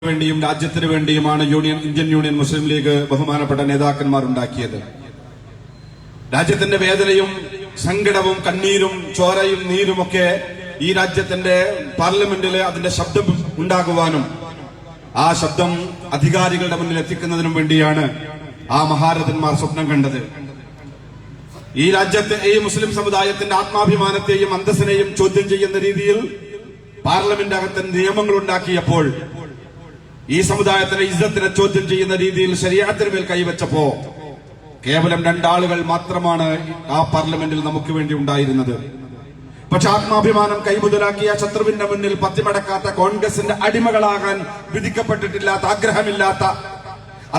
വേണ്ടിയും രാജ്യത്തിന് വേണ്ടിയുമാണ് Indian union മുസ്ലിം league ബഹുമാനപ്പെട്ട നേതാക്കന്മാർ ഉണ്ടാക്കിയത്. രാജ്യത്തിന്റെ വേദനയും സങ്കടവും കണ്ണീരും ചോരയും നീരുമൊക്കെ ഈ രാജ്യത്തിന്റെ പാർലമെന്റിൽ അതിന്റെ ശബ്ദം ഉണ്ടാകുവാനും ആ ശബ്ദം അധികാരികളുടെ മുന്നിൽ എത്തിക്കുന്നതിനും വേണ്ടിയാണ് ആ മഹാരഥന്മാർ സ്വപ്നം കണ്ടത്. ഈ രാജ്യത്തെ ഈ മുസ്ലിം സമുദായത്തിന്റെ ആത്മാഭിമാനത്തെയും അന്തസ്സിനെയും ചോദ്യം ചെയ്യുന്ന രീതിയിൽ പാർലമെന്റ് അകത്ത് നിയമങ്ങൾ ഉണ്ടാക്കിയപ്പോൾ, ഈ സമുദായത്തിന്റെ ഇസ്സത്തിനെ ചോദ്യം ചെയ്യുന്ന രീതിയിൽ ശരീഅത്തിന് മേൽ കൈവച്ചപ്പോ കേവലം രണ്ടാളുകൾ മാത്രമാണ് ആ പാർലമെന്റിൽ നമുക്ക് വേണ്ടി ഉണ്ടായിരുന്നത്. പക്ഷെ ആത്മാഭിമാനം കൈമുതലാക്കിയ ശത്രുവിന്റെ മുന്നിൽ പത്തിമടക്കാത്ത, കോൺഗ്രസിന്റെ അടിമകളാകാൻ വിധിക്കപ്പെട്ടിട്ടില്ലാത്ത, ആഗ്രഹമില്ലാത്ത,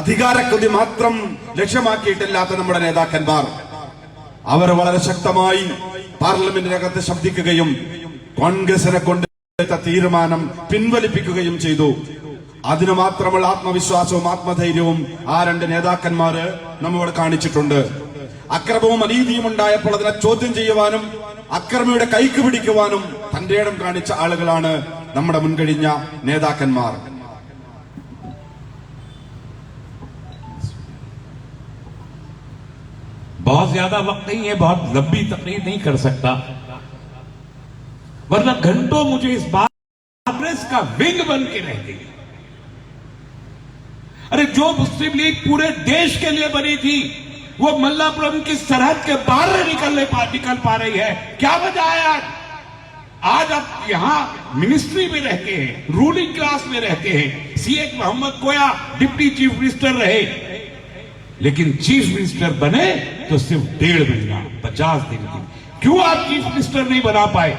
അധികാരക്കൊതി മാത്രം ലക്ഷ്യമാക്കിയിട്ടില്ലാത്ത നമ്മുടെ നേതാക്കന്മാർ, അവർ വളരെ ശക്തമായി പാർലമെന്റിനകത്ത് ശബ്ദിക്കുകയും കോൺഗ്രസിനെ കൊണ്ട് തീരുമാനം പിൻവലിപ്പിക്കുകയും ചെയ്തു. അതിനു മാത്രമുള്ള ആത്മവിശ്വാസവും ആത്മധൈര്യവും ആ രണ്ട് നേതാക്കന്മാര് നമ്മോട് കാണിച്ചിട്ടുണ്ട്. അക്രമവും അനീതിയും ഉണ്ടായപ്പോൾ അതിനെ ചോദ്യം ചെയ്യുവാനും അക്രമിയുടെ കൈക്ക് പിടിക്കുവാനും തന്റെ ഇടം കാണിച്ച ആളുകളാണ് നമ്മുടെ മുൻകഴിഞ്ഞ നേതാക്കന്മാർ. बहुत ज्यादा वक्त नहीं है, बहुत लंबी तकरीर नहीं कर सकता, वरना घंटों मुझे इस बात कांग्रेस का विंग बन के रह गई। अरे जो मुस्लिम लीग पूरे देश के लिए बनी थी, वो मल्लापुरम की सरहद के बाहर निकल पा रही है। क्या वजह है? आज आप यहां मिनिस्ट्री में रहते हैं, रूलिंग क्लास में रहते हैं, सीएच मोहम्मद कोया डिप्टी चीफ मिनिस्टर रहे, लेकिन चीफ मिनिस्टर बने तो सिर्फ 1.5 महीना 50 दिन की। क्यों आप चीफ मिनिस्टर नहीं बना पाए?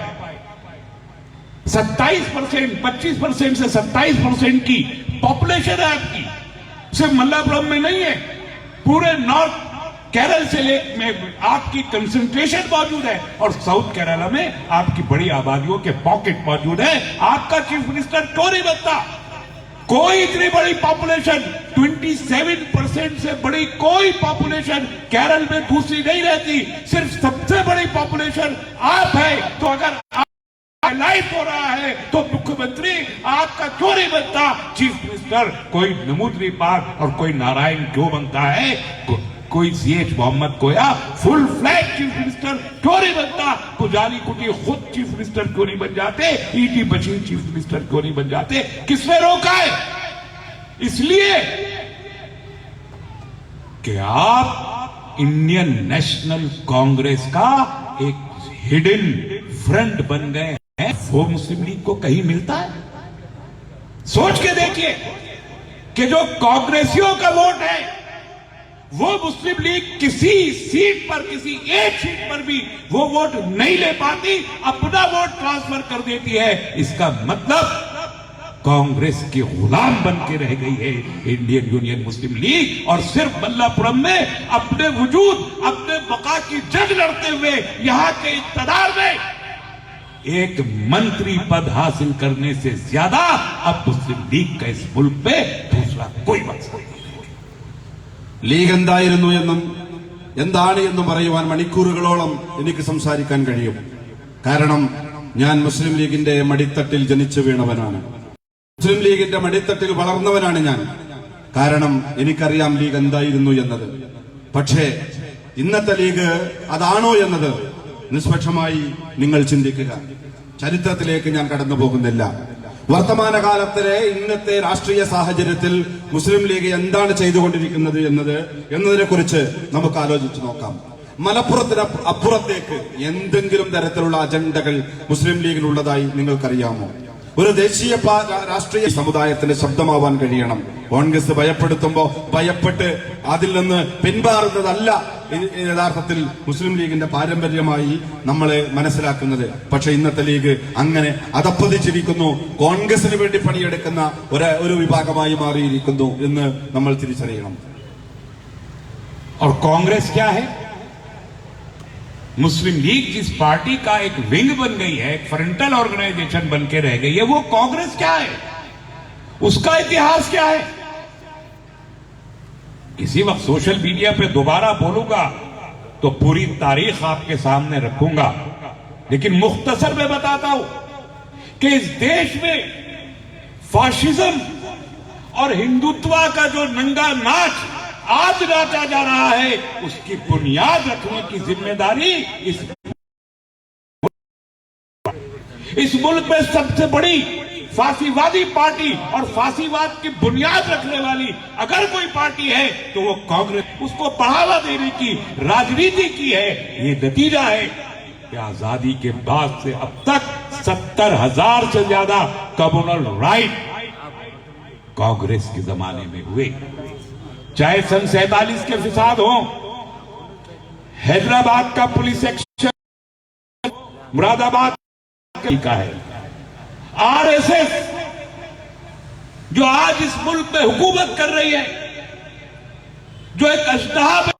27%, 25% से 27% की पॉपुलेशन है आपकी। सिर्फ मल्लापुरम में नहीं है, पूरे नॉर्थ केरल से में आपकी कंसंट्रेशन मौजूद है, और साउथ केरला में आपकी बड़ी आबादियों के पॉकेट मौजूद है। आपका चीफ मिनिस्टर क्यों नहीं बनता? कोई इतनी बड़ी पॉपुलेशन, 27% से बड़ी कोई पॉपुलेशन केरल में दूसरी नहीं रहती। सिर्फ सबसे बड़ी पॉपुलेशन आप है, तो अगर लाइफ हो रहा है तो मुख्यमंत्री आपका क्यों नहीं बनता? चीफ मिनिस्टर कोई नमूदरी पाक और कोई नारायण क्यों बनता है? कोई सीएच मोहम्मद कोया फुल फ्लैग चीफ मिनिस्टर क्यों नहीं बनता? पुजारी कुटी खुद चीफ मिनिस्टर क्यों नहीं बन जाते? ईटी बशीर चीफ मिनिस्टर क्यों नहीं बन जाते? किसने रोका है? इसलिए कि आप इंडियन नेशनल कांग्रेस का एक हिडन फ्रंट बन गए हैं। वो मुस्लिम लीग को कहीं मिलता है? सोच के देखिए कि जो कांग्रेसियों का वोट है, वो मुस्लिम लीग किसी सीट पर, किसी एक सीट पर भी वो वोट नहीं ले पाती, अपना वोट ट्रांसफर कर देती है। इसका मतलब कांग्रेस की गुलाम बन के रह गई है इंडियन यूनियन मुस्लिम लीग, और सिर्फ मल्लापुरम में अपने वजूद, अपने बका की जंग लड़ते हुए यहां के इक्तदार में एक मंत्री पद हासिल करने से ज्यादा अब मुस्लिम लीग का इस मुल्क पे दूसरा कोई मकसद नहीं। ലീഗ് എന്തായിരുന്നു എന്നും എന്താണ് എന്നും പറയുവാൻ മണിക്കൂറുകളോളം എനിക്ക് സംസാരിക്കാൻ കഴിയും. കാരണം ഞാൻ മുസ്ലിം ലീഗിന്റെ മടിത്തട്ടിൽ ജനിച്ചു വീണവനാണ്, മുസ്ലിം ലീഗിന്റെ മടിത്തട്ടിൽ വളർന്നവനാണ് ഞാൻ. കാരണം എനിക്കറിയാം ലീഗ് എന്തായിരുന്നു എന്നത്. പക്ഷേ ഇന്നത്തെ ലീഗ് അതാണോ എന്നത് നിഷ്പക്ഷമായി നിങ്ങൾ ചിന്തിക്കുക. ചരിത്രത്തിലേക്ക് ഞാൻ കടന്നു പോകുന്നില്ല. വർത്തമാനകാലത്തിലെ ഇന്നത്തെ രാഷ്ട്രീയ സാഹചര്യത്തിൽ മുസ്ലിം ലീഗ് എന്താണ് ചെയ്തുകൊണ്ടിരിക്കുന്നത് എന്നതിനെ കുറിച്ച് നമുക്ക് ആലോചിച്ച് നോക്കാം. മലപ്പുറത്തിന് അപ്പുറത്തേക്ക് എന്തെങ്കിലും തരത്തിലുള്ള അജണ്ടകൾ മുസ്ലിം ലീഗിനുള്ളതായി നിങ്ങൾക്കറിയാമോ? ഒരു ദേശീയ രാഷ്ട്രീയ സമുദായത്തിന്റെ ശബ്ദമാവാൻ കഴിയണം. കോൺഗ്രസ് ഭയപ്പെടുത്തുമ്പോ ഭയപ്പെട്ട് അതിൽ നിന്ന് പിന്മാറുന്നതല്ല യഥാർത്ഥത്തിൽ മുസ്ലിം ലീഗിന്റെ പാരമ്പര്യമായി നമ്മളെ മനസ്സിലാക്കുന്നത്. പക്ഷെ ഇന്നത്തെ ലീഗ് അങ്ങനെ അധപ്പതിച്ചിരിക്കുന്നു, കോൺഗ്രസിന് വേണ്ടി പണിയെടുക്കുന്ന ഒരു വിഭാഗമായി മാറിയിരിക്കുന്നു എന്ന് നമ്മൾ തിരിച്ചറിയണം. और कांग्रेस क्या है? मुस्लिम लीग जिस पार्टी का एक विंग बन गई है, एक फ्रंटल ऑर्गेनाइजेशन बन के रह गई है, वो कांग्रेस क्या है? उसका इतिहास क्या है? किसी वक्त सोशल मीडिया पे दोबारा बोलूंगा तो पूरी तारीख आपके सामने रखूंगा, लेकिन मुख्तसर में बताता हूं कि इस देश में फाशिज्म और हिंदुत्व का जो नंगा नाच आज नाचा जा रहा है, उसकी बुनियाद रखने की जिम्मेदारी इस मुल्क में सबसे बड़ी फांसीवादी पार्टी और फांसीवाद की बुनियाद रखने वाली अगर कोई पार्टी है तो वो कांग्रेस। उसको बढ़ावा देने की राजनीति की है। ये नतीजा है कि आजादी के बाद से अब तक 70,000 से ज्यादा कम्युनल राइट कांग्रेस के जमाने में हुए, चाहे सन 47 के फिसाद हो, हैदराबाद का पुलिस एक्शन, मुरादाबाद का है, आरएसएस जो आज इस मुल्क में हुकूमत कर रही है, जो एक अजनबी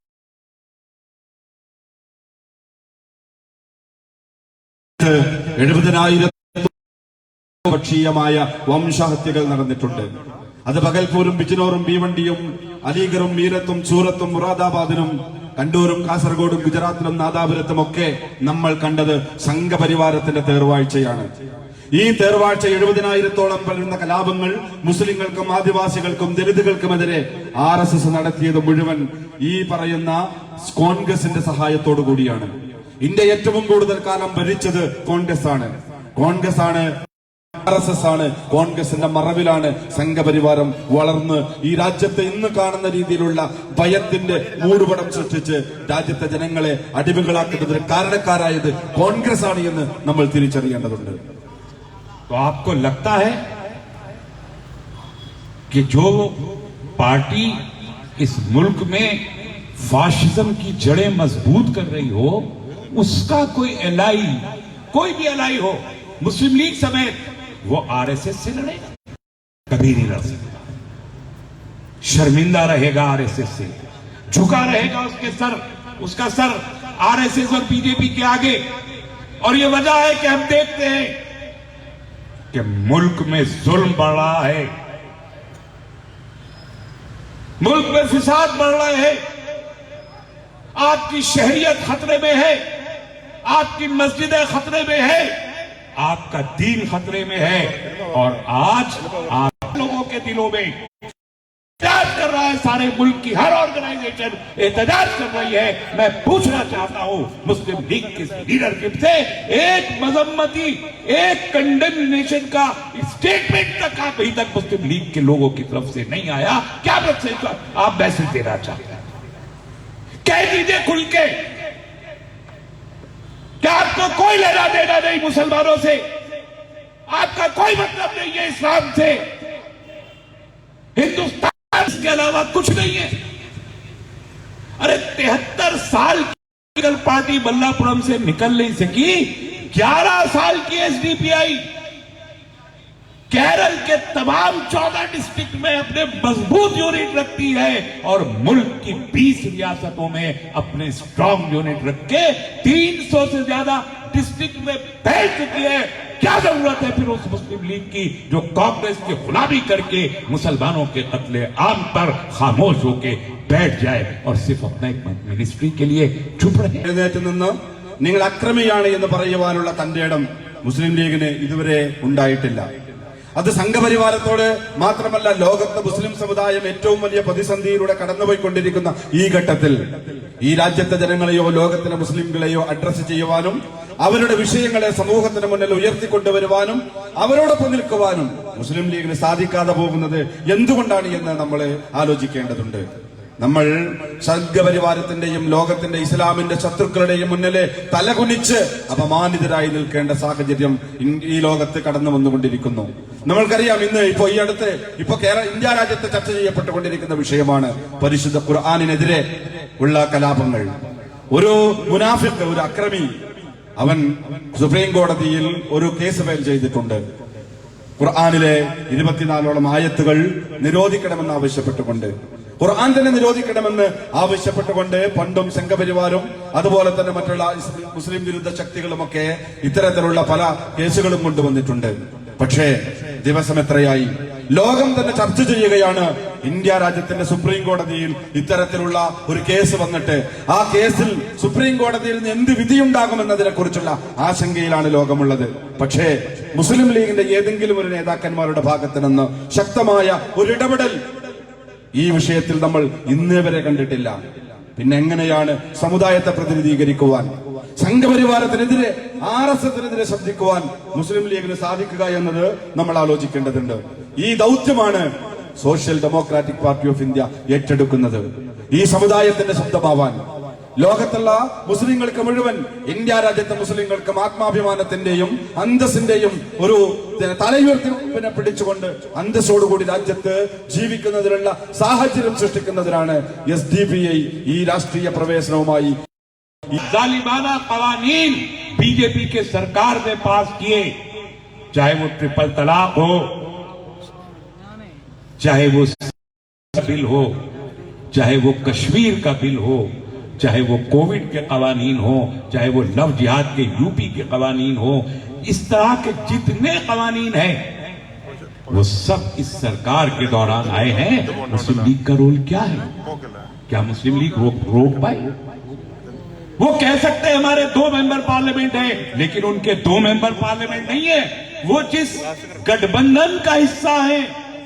പക്ഷീയമായ വംശഹത്യകൾ നടന്നിട്ടുണ്ട്. അത് പകൽപൂരും ബിജ്നോറും ഭീവണ്ടിയും അലീഗറും മീരത്തും സൂറത്തും മുറാദാബാദിനും കണ്ണൂരും കാസർഗോഡും ഗുജറാത്തിലും നാദാപുരത്തും ഒക്കെ നമ്മൾ കണ്ടത് സംഘപരിവാരത്തിന്റെ തേർവാഴ്ചയാണ്. ഈ തേർവാഴ്ച 70,000-ഓളം വരുന്ന കലാപങ്ങൾ മുസ്ലിങ്ങൾക്കും ആദിവാസികൾക്കും ദലിതുകൾക്കുമെതിരെ RSS നടത്തിയത് മുഴുവൻ ഈ പറയുന്ന കോൺഗ്രസിന്റെ സഹായത്തോടു കൂടിയാണ്. ഇന്ത്യ ഏറ്റവും കൂടുതൽ കാലം ഭരിച്ചത് കോൺഗ്രസ് ആണ്. RSS ആണ്. കോൺഗ്രസിന്റെ മറവിലാണ് സംഘപരിവാരം വളർന്ന് ഈ രാജ്യത്തെ ഇന്ന് കാണുന്ന രീതിയിലുള്ള ഭയത്തിന്റെ മൂടുപടം സൃഷ്ടിച്ച് രാജ്യത്തെ ജനങ്ങളെ അടിമകളാക്കുന്നതിന് കാരണക്കാരായത് കോൺഗ്രസ് ആണ് എന്ന് നമ്മൾ തിരിച്ചറിയേണ്ടതുണ്ട്. तो आपको लगता है कि जो पार्टी इस मुल्क में फाशिज्म की जड़ें मजबूत कर रही हो, उसका कोई एलाई, कोई भी एलाई हो, मुस्लिम लीग समेत, वो आरएसएस से लड़ेगा? कभी नहीं लड़ सकता. शर्मिंदा रहेगा आरएसएस से, झुका रहेगा उसका सर आरएसएस और बीजेपी के आगे. और ये वजह है कि हम देखते हैं कि मुल्क में जुल्म बढ़ रहा है, मुल्क में फिसाद बढ़ रहे हैं, आपकी शहरियत खतरे में है, आपकी मस्जिदें खतरे में है, आपका दीन खतरे में है. और आज आप लोगों के दिलों में एहतजाज कर रहा है, सारे मुल्क की हर ऑर्गेनाइजेशन एहतजाज कर रही है. मैं पूछना चाहता हूं मुस्लिम लीग के लीडरशिप से, एक मजम्मती, एक कंडेमनेशन का स्टेटमेंट तक आप अभी तक मुस्लिम लीग के लोगों की तरफ से नहीं आया. क्या आप मैसेज देना चाहते हैं? कह दीजिए खुल के, क्या आपको कोई लेना देना नहीं मुसलमानों से? आपका कोई मतलब नहीं है इस्लाम से, हिंदुस्तान के अलावा कुछ नहीं है. अरे 73 साल की पार्टी बल्लापुरम से निकल नहीं सकी. 11 साल की एसडीपीआई केरल के तमाम 14 डिस्ट्रिक्ट में अपने मजबूत यूनिट रखती है और मुल्क की 20 रियासतों में अपने स्ट्रांग यूनिट रख के 300 से ज्यादा डिस्ट्रिक्ट में फैल चुकी है. क्या जरूरत है फिर उस मुस्लिम लीग की जो कांग्रेस की गुलामी करके मुसलमानों के कत्ले आम पर खामोश होके बैठ जाए और सिर्फ अपना एक मिनिस्ट्री के लिए चुप रहे. നിങ്ങൾ അക്രമിയാണ് എന്ന് പറയുവാനുള്ള തന്റെ ഇടം മുസ്ലിം ലീഗിന് ഇതുവരെ ഉണ്ടായിട്ടില്ല. അത് സംഘപരിവാരത്തോട് മാത്രമല്ല, ലോകത്തെ മുസ്ലിം സമുദായം ഏറ്റവും വലിയ പ്രതിസന്ധിയിലൂടെ കടന്നുപോയിക്കൊണ്ടിരിക്കുന്ന ഈ ഘട്ടത്തിൽ ഈ രാജ്യത്തെ ജനങ്ങളെയോ ലോകത്തിലെ മുസ്ലിംകളെയോ അഡ്രസ് ചെയ്യുവാനും അവരുടെ വിഷയങ്ങളെ സമൂഹത്തിന് മുന്നിൽ ഉയർത്തിക്കൊണ്ടുവരുവാനും അവരോടൊപ്പം നിൽക്കുവാനും മുസ്ലിം ലീഗിന് സാധിക്കാതെ പോകുന്നത് എന്തുകൊണ്ടാണ് എന്ന് നമ്മൾ ആലോചിക്കേണ്ടതുണ്ട്. നമ്മൾ സംഘപരിവാരത്തിന്റെയും ലോകത്തിന്റെ ഇസ്ലാമിന്റെ ശത്രുക്കളുടെയും മുന്നിലെ തലകുനിച്ച് അപമാനിതരായി നിൽക്കേണ്ട സാഹചര്യം ഈ ലോകത്ത് കടന്നു വന്നുകൊണ്ടിരിക്കുന്നു. നമ്മൾക്കറിയാം, ഇന്ന് ഈ അടുത്ത് ഇന്ത്യ രാജ്യത്ത് ചർച്ച ചെയ്യപ്പെട്ടുകൊണ്ടിരിക്കുന്ന വിഷയമാണ് പരിശുദ്ധ ഖുർആനിനെതിരെ ഉള്ള കലാപങ്ങൾ. ഒരു മുനാഫിഖ്, ഒരു അക്രമി, അവൻ സുപ്രീം കോടതിയിൽ ഒരു കേസ് ഫയൽ ചെയ്തിട്ടുണ്ട്. ഖുർആനിലെ 24ഓളം ആയത്തുകൾ നിരോധിക്കണമെന്ന് ആവശ്യപ്പെട്ടുകൊണ്ട്, ഖുർആൻ തന്നെ നിരോധിക്കണമെന്ന് ആവശ്യപ്പെട്ടുകൊണ്ട് പണ്ടും സംഘപരിവാരും അതുപോലെ തന്നെ മറ്റുള്ള മുസ്ലിം വിരുദ്ധ ശക്തികളുമൊക്കെ ഇത്തരത്തിലുള്ള പല കേസുകളും കൊണ്ടുവന്നിട്ടുണ്ട്. പക്ഷേ ദിവസം എത്രയായി, ലോകം തന്നെ ചർച്ച ചെയ്യുകയാണ് ഇന്ത്യ രാജ്യത്തിന്റെ സുപ്രീം കോടതിയിൽ ഇത്തരത്തിലുള്ള ഒരു കേസ് വന്നിട്ട് ആ കേസിൽ സുപ്രീം കോടതിയിൽ നിന്ന് എന്ത് വിധിയുണ്ടാകുമെന്നതിനെ കുറിച്ചുള്ള ആശങ്കയിലാണ് ലോകമുള്ളത്. പക്ഷേ മുസ്ലിം ലീഗിന്റെ ഏതെങ്കിലും ഒരു നേതാക്കന്മാരുടെ ഭാഗത്ത് നിന്ന് ശക്തമായ ഒരു ഇടപെടൽ ഈ വിഷയത്തിൽ നമ്മൾ ഇന്നേ വരെ കണ്ടിട്ടില്ല. പിന്നെ എങ്ങനെയാണ് സമുദായത്തെ പ്രതിനിധീകരിക്കുവാൻ, സംഘപരിവാരത്തിനെതിരെ RSSനെതിരെ ശബ്ദിക്കുവാൻ മുസ്ലിം ലീഗിന് സാധിക്കുക എന്നത് നമ്മൾ ആലോചിക്കേണ്ടതുണ്ട്. ഈ ദൗത്യമാണ് social democratic party of India ഏറ്റെടുക്കുന്നത്. ഈ സമുദായത്തിന്റെ ശബ്ദമാവാൻ ലോകത്തുള്ള മുസ്ലിങ്ങൾക്ക് മുഴുവൻ, ഇന്ത്യ രാജ്യത്തെ മുസ്ലിങ്ങൾക്കും ആത്മാഭിമാനത്തിന്റെയും അന്തസ്സിന്റെയും ഒരു തലയുയർത്തി പിടിച്ചുകൊണ്ട് അന്തസ്സോടുകൂടി രാജ്യത്ത് ജീവിക്കുന്നതിനുള്ള സാഹചര്യം സൃഷ്ടിക്കുന്നതിനാണ് SDPI ഈ രാഷ്ട്രീയ പ്രവേശനവുമായി जालिमाना कवानीन बीजेपी के सरकार ने पास किए, चाहे वो ट्रिपल तलाक हो, चाहे वो बिल हो, चाहे वो कश्मीर का बिल हो, चाहे वो कोविड के कवानीन हो, चाहे वो लव जिहाद के यूपी के कवानीन हो, इस तरह के जितने कवानीन हैं वो सब इस सरकार के दौरान आए हैं। मुस्लिम लीग का रोल क्या है? क्या मुस्लिम लीग रोक पाई? वो कह सकते हैं हमारे 2 मेंबर पार्लियामेंट है, लेकिन उनके 2 मेंबर पार्लियामेंट नहीं है। वो जिस गठबंधन का हिस्सा है,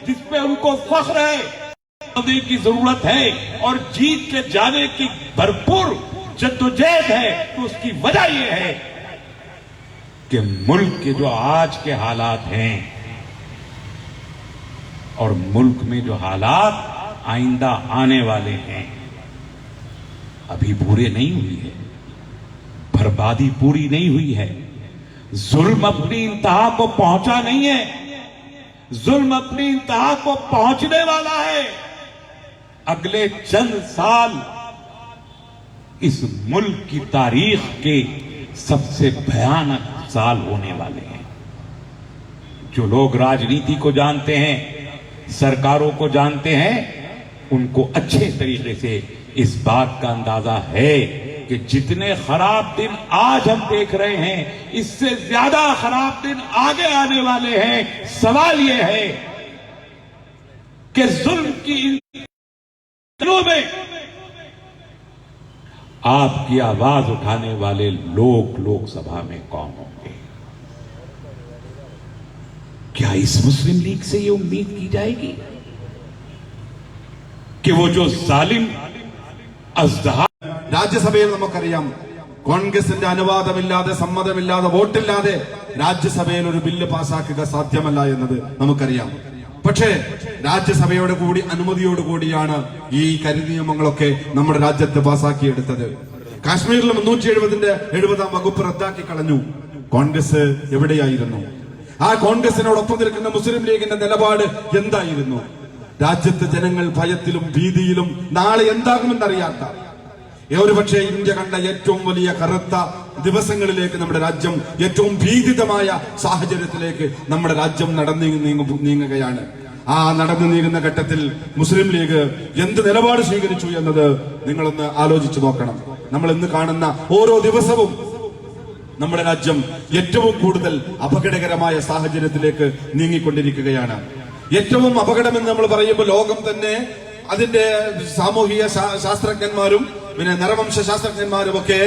जिस पे उनको फख्र है, देने की जरूरत है और जीत के जाने की भरपूर जद्दोजहद है, तो उसकी वजह यह है कि मुल्क के जो आज के हालात हैं और मुल्क में जो हालात आइंदा आने वाले हैं अभी पूरे नहीं हुई है, बर्बादी पूरी नहीं हुई है, जुल्म अपनी इंतहा को पहुंचा नहीं है, जुल्म अपनी इंतहा को पहुंचने वाला है। अगले चंद साल इस मुल्क की तारीख के सबसे भयानक साल होने वाले हैं। जो लोग राजनीति को जानते हैं, सरकारों को जानते हैं, उनको अच्छे तरीके से इस बात का अंदाजा है कि जितने खराब दिन आज हम देख रहे हैं, इससे ज्यादा खराब दिन आगे आने वाले हैं। सवाल यह है कि जुल्म की इन दिनों में आपकी आवाज उठाने वाले लोग लोकसभा में कौन होंगे? क्या इस मुस्लिम लीग से ये उम्मीद की जाएगी कि वो जो जालिम രാജ്യസഭയിൽ നമുക്കറിയാം, കോൺഗ്രസിന്റെ അനുവാദമില്ലാതെ, സമ്മതമില്ലാതെ, വോട്ടില്ലാതെ രാജ്യസഭയിൽ ഒരു ബില്ല് പാസാക്കുക സാധ്യമല്ല എന്നത് നമുക്കറിയാം. പക്ഷേ രാജ്യസഭയോട് കൂടി അനുമതിയോടുകൂടിയാണ് ഈ കരിനിയമങ്ങളൊക്കെ നമ്മുടെ രാജ്യത്ത് പാസാക്കിയെടുത്തത്. കാശ്മീരിൽ 370 വകുപ്പ് റദ്ദാക്കി കളഞ്ഞു. കോൺഗ്രസ് എവിടെയായിരുന്നു? ആ കോൺഗ്രസിനോടൊപ്പം നിൽക്കുന്ന മുസ്ലിം ലീഗിന്റെ നിലപാട് എന്തായിരുന്നു? രാജ്യത്ത് ജനങ്ങൾ ഭയത്തിലും ഭീതിയിലും നാളെ എന്താകുമെന്നറിയാത്ത, ഒരുപക്ഷെ ഇന്ത്യ കണ്ട ഏറ്റവും വലിയ കറുത്ത ദിവസങ്ങളിലേക്ക് നമ്മുടെ രാജ്യം, ഏറ്റവും ഭീതിതമായ സാഹചര്യത്തിലേക്ക് നമ്മുടെ രാജ്യം നീങ്ങുകയാണ്. ആ നടന്നു നീങ്ങുന്ന ഘട്ടത്തിൽ മുസ്ലിം ലീഗ് എന്ത് നിലപാട് സ്വീകരിച്ചു എന്നത് നിങ്ങളൊന്ന് ആലോചിച്ചു നോക്കണം. നമ്മൾ ഇന്ന് കാണുന്ന ഓരോ ദിവസവും നമ്മുടെ രാജ്യം ഏറ്റവും കൂടുതൽ അപകടകരമായ സാഹചര്യത്തിലേക്ക് നീങ്ങിക്കൊണ്ടിരിക്കുകയാണ്. ഏറ്റവും അപകടമെന്ന് നമ്മൾ പറയുമ്പോൾ ലോകം തന്നെ അതിന്റെ സാമൂഹിക ശാസ്ത്രജ്ഞന്മാരും പിന്നെ നരവംശ ശാസ്ത്രജ്ഞന്മാരും ഒക്കെ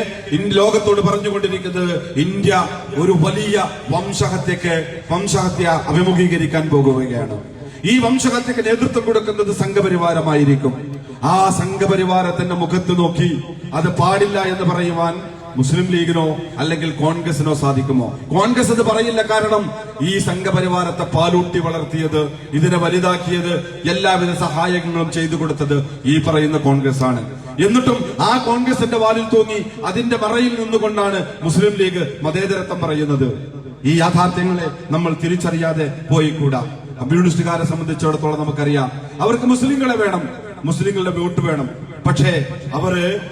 ലോകത്തോട് പറഞ്ഞുകൊണ്ടിരിക്കുന്നത് ഇന്ത്യ ഒരു വലിയ വംശഹത്യ അഭിമുഖീകരിക്കാൻ പോകുകയാണ്. ഈ വംശഹത്യക്ക് നേതൃത്വം കൊടുക്കുന്നത് സംഘപരിവാരമായിരിക്കും. ആ സംഘപരിവാരത്തിന്റെ മുഖത്ത് നോക്കി അത് പാടില്ല എന്ന് പറയുവാൻ മുസ്ലിം ലീഗിനോ അല്ലെങ്കിൽ കോൺഗ്രസിനോ സാധിക്കുമോ? കോൺഗ്രസ് അത് പറയില്ല. കാരണം ഈ സംഘപരിവാരത്തെ പാലൂട്ടി വളർത്തിയത്, ഇതിനെ വലുതാക്കിയത്, എല്ലാവിധ സഹായങ്ങളും ചെയ്തു കൊടുത്തത് ഈ പറയുന്ന കോൺഗ്രസ് ആണ്. എന്നിട്ടും ആ കോൺഗ്രസിന്റെ വാലിൽ തൂങ്ങി അതിന്റെ മറയിൽ നിന്നുകൊണ്ടാണ് മുസ്ലിം ലീഗ് മതേതരത്വം പറയുന്നത്. ഈ യാഥാർത്ഥ്യങ്ങളെ നമ്മൾ തിരിച്ചറിയാതെ പോയിക്കൂടാ. കമ്മ്യൂണിസ്റ്റുകാരെ സംബന്ധിച്ചിടത്തോളം നമുക്കറിയാം, അവർക്ക് മുസ്ലിങ്ങളെ വേണം, മുസ്ലിങ്ങളുടെ വോട്ട് വേണം. പക്ഷേ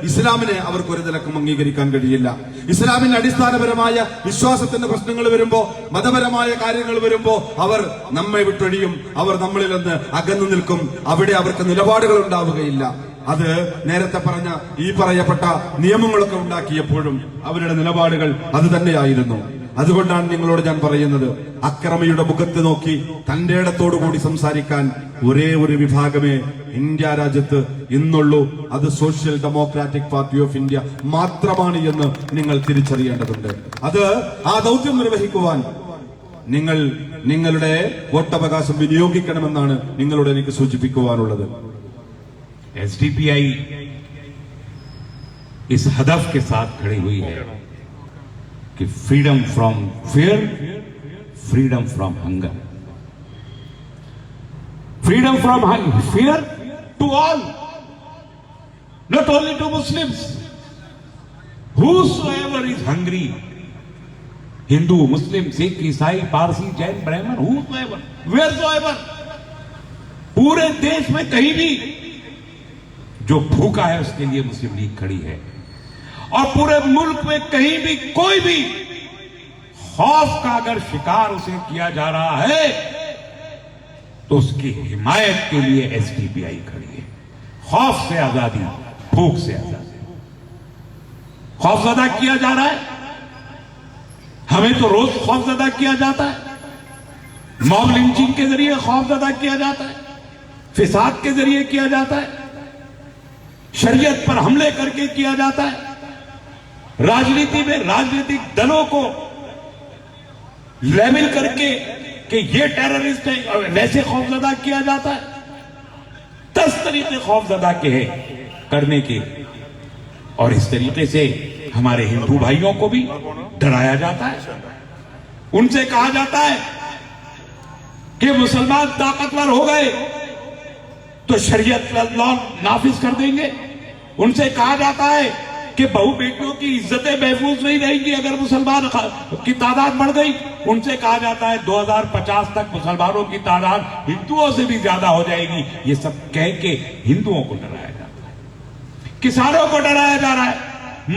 ഇസ്ലാമിനെ അവർക്ക് ഒരു നിലക്കും അംഗീകരിക്കാൻ കഴിയില്ല. ഇസ്ലാമിന്റെ അടിസ്ഥാനപരമായ വിശ്വാസത്തിന്റെ പ്രശ്നങ്ങൾ വരുമ്പോ, മതപരമായ കാര്യങ്ങൾ വരുമ്പോ അവർ നമ്മെ വിട്ടൊഴിയും, അവർ നമ്മളിൽ നിന്ന് അകന്നു നിൽക്കും. അവിടെ അവർക്ക് നിലപാടുകൾ ഉണ്ടാവുകയില്ല. അത് നേരത്തെ പറഞ്ഞ ഈ പറയപ്പെട്ട നിയമങ്ങളൊക്കെ ഉണ്ടാക്കിയപ്പോഴും അവരുടെ നിലപാടുകൾ അത് തന്നെയായിരുന്നു. അതുകൊണ്ടാണ് നിങ്ങളോട് ഞാൻ പറയുന്നത്, അക്രമിയുടെ മുഖത്ത് നോക്കി തന്റെ ഇടത്തോടുകൂടി സംസാരിക്കാൻ ഒരേ ഒരു വിഭാഗമേ ഇന്ത്യ രാജ്യത്ത് ഇന്നുള്ളൂ. അത് social democratic party of India മാത്രമാണ് എന്ന് നിങ്ങൾ തിരിച്ചറിയേണ്ടതുണ്ട്. അത് ആ ദൗത്യം നിർവഹിക്കുവാൻ നിങ്ങൾ നിങ്ങളുടെ വോട്ടവകാശം വിനിയോഗിക്കണമെന്നാണ് നിങ്ങളോട് എനിക്ക് സൂചിപ്പിക്കുവാനുള്ളത്. एसडीपीआई इस हदफ के साथ खड़ी हुई है कि freedom from fear, freedom from hunger, freedom from fear to all, not only to Muslims. Whosoever is hungry, Hindu, Muslim, Sikh, Isai, Parsi, Jain, Brahmin, whosoever, wheresoever, पूरे देश में कहीं भी जो भूखा है उसके लिए मुस्लिम लीग खड़ी है। और पूरे मुल्क में कहीं भी कोई भी खौफ का अगर शिकार उसे किया जा रहा है तो उसकी हिमायत के लिए एसडीपीआई खड़ी है। खौफ से आजादी, भूख से आजादी। खौफजदा किया जा रहा है, हमें तो रोज खौफजदा किया जाता है, मॉब लिंचिंग के जरिए खौफजदा किया जाता है, फिसाद के जरिए किया जाता है, शरीयत पर हमले करके किया जाता है, राजनीति में राजनीतिक दलों को लेबल करके कि ये टेररिस्ट है, वैसे खौफजदा किया जाता है। 10 तरीके खौफजदा के हैं करने के, और इस तरीके से हमारे हिंदू भाइयों को भी डराया जाता है। उनसे कहा जाता है कि मुसलमान ताकतवर हो गए तो शरीयत लॉ नाफिज कर देंगे। उनसे कहा जाता है कि बहू बेटियों की इज्जतें महफूज नहीं रहेंगी अगर मुसलमान की तादाद बढ़ गई। उनसे कहा जाता है 2050 तक मुसलमानों की तादाद हिंदुओं से भी ज्यादा हो जाएगी। ये सब कह के हिंदुओं को डराया जाता है, किसानों को डराया जा रहा है,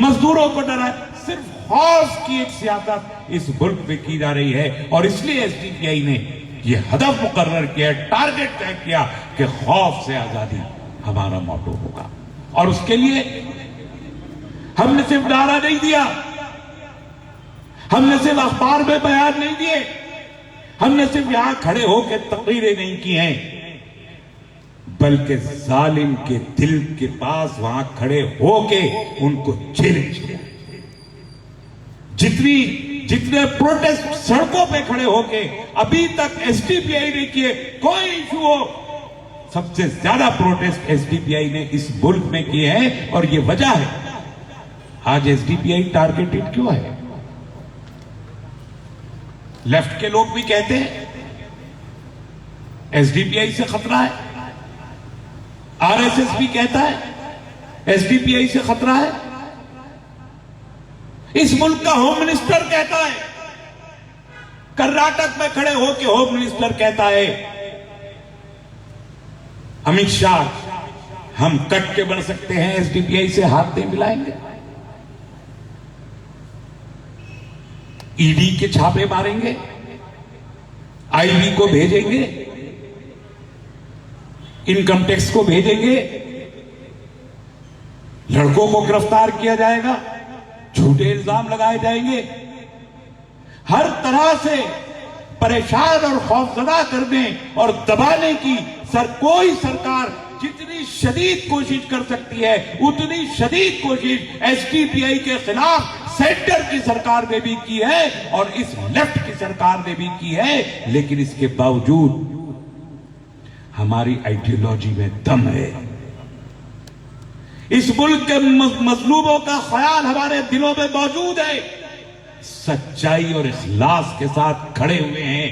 मजदूरों को डराया। सिर्फ खौफ की एक सियासत इस मुल्क में की जा रही है, और इसलिए एसडीपीआई ने ये हदफ मुकर्रर किया, टारगेट तय किया कि खौफ से आजादी हमारा मोटो होगा। और उसके लिए हमने सिर्फ नारा नहीं दिया, हमने सिर्फ अखबार में बयान नहीं दिए, हमने सिर्फ यहां खड़े होकर तकरीरें नहीं की हैं, बल्कि जालिम के दिल के पास वहां खड़े होके उनको चैलेंज किया। जितने प्रोटेस्ट सड़कों पे खड़े होके अभी तक एसडीपीआई ने किए, कोई इशू हो, सबसे ज्यादा प्रोटेस्ट एसडीपीआई ने इस मुल्क में किए हैं। और ये वजह है आज एसडीपीआई टारगेटेड क्यों है। लेफ्ट के लोग भी कहते हैं एसडीपीआई से खतरा है, आरएसएस भी कहता है एसडीपीआई से खतरा है, इस मुल्क का होम मिनिस्टर कहता है, कर्नाटक में खड़े होकर होम मिनिस्टर कहता है अमित शाह हम कट के बढ़ सकते हैं, एसडीपीआई से हाथ नहीं मिलाएंगे, ईडी के छापे मारेंगे, आईबी को भेजेंगे, इनकम टैक्स को भेजेंगे, लड़कों को गिरफ्तार किया जाएगा, झूठे इल्जाम लगाए जाएंगे। हर तरह से परेशान और खौफजदा करने और दबाने की कोई सरकार जितनी शदीद कोशिश कर सकती है उतनी शदीद कोशिश एसडीपीआई के खिलाफ सेंटर की सरकार ने भी की है और इस लेफ्ट की सरकार ने भी की है। लेकिन इसके बावजूद हमारी आइडियोलॉजी में दम है, इस मुल्क के मजलूमों का ख्याल हमारे दिलों में मौजूद है, सच्चाई और इखलास के साथ खड़े हुए हैं,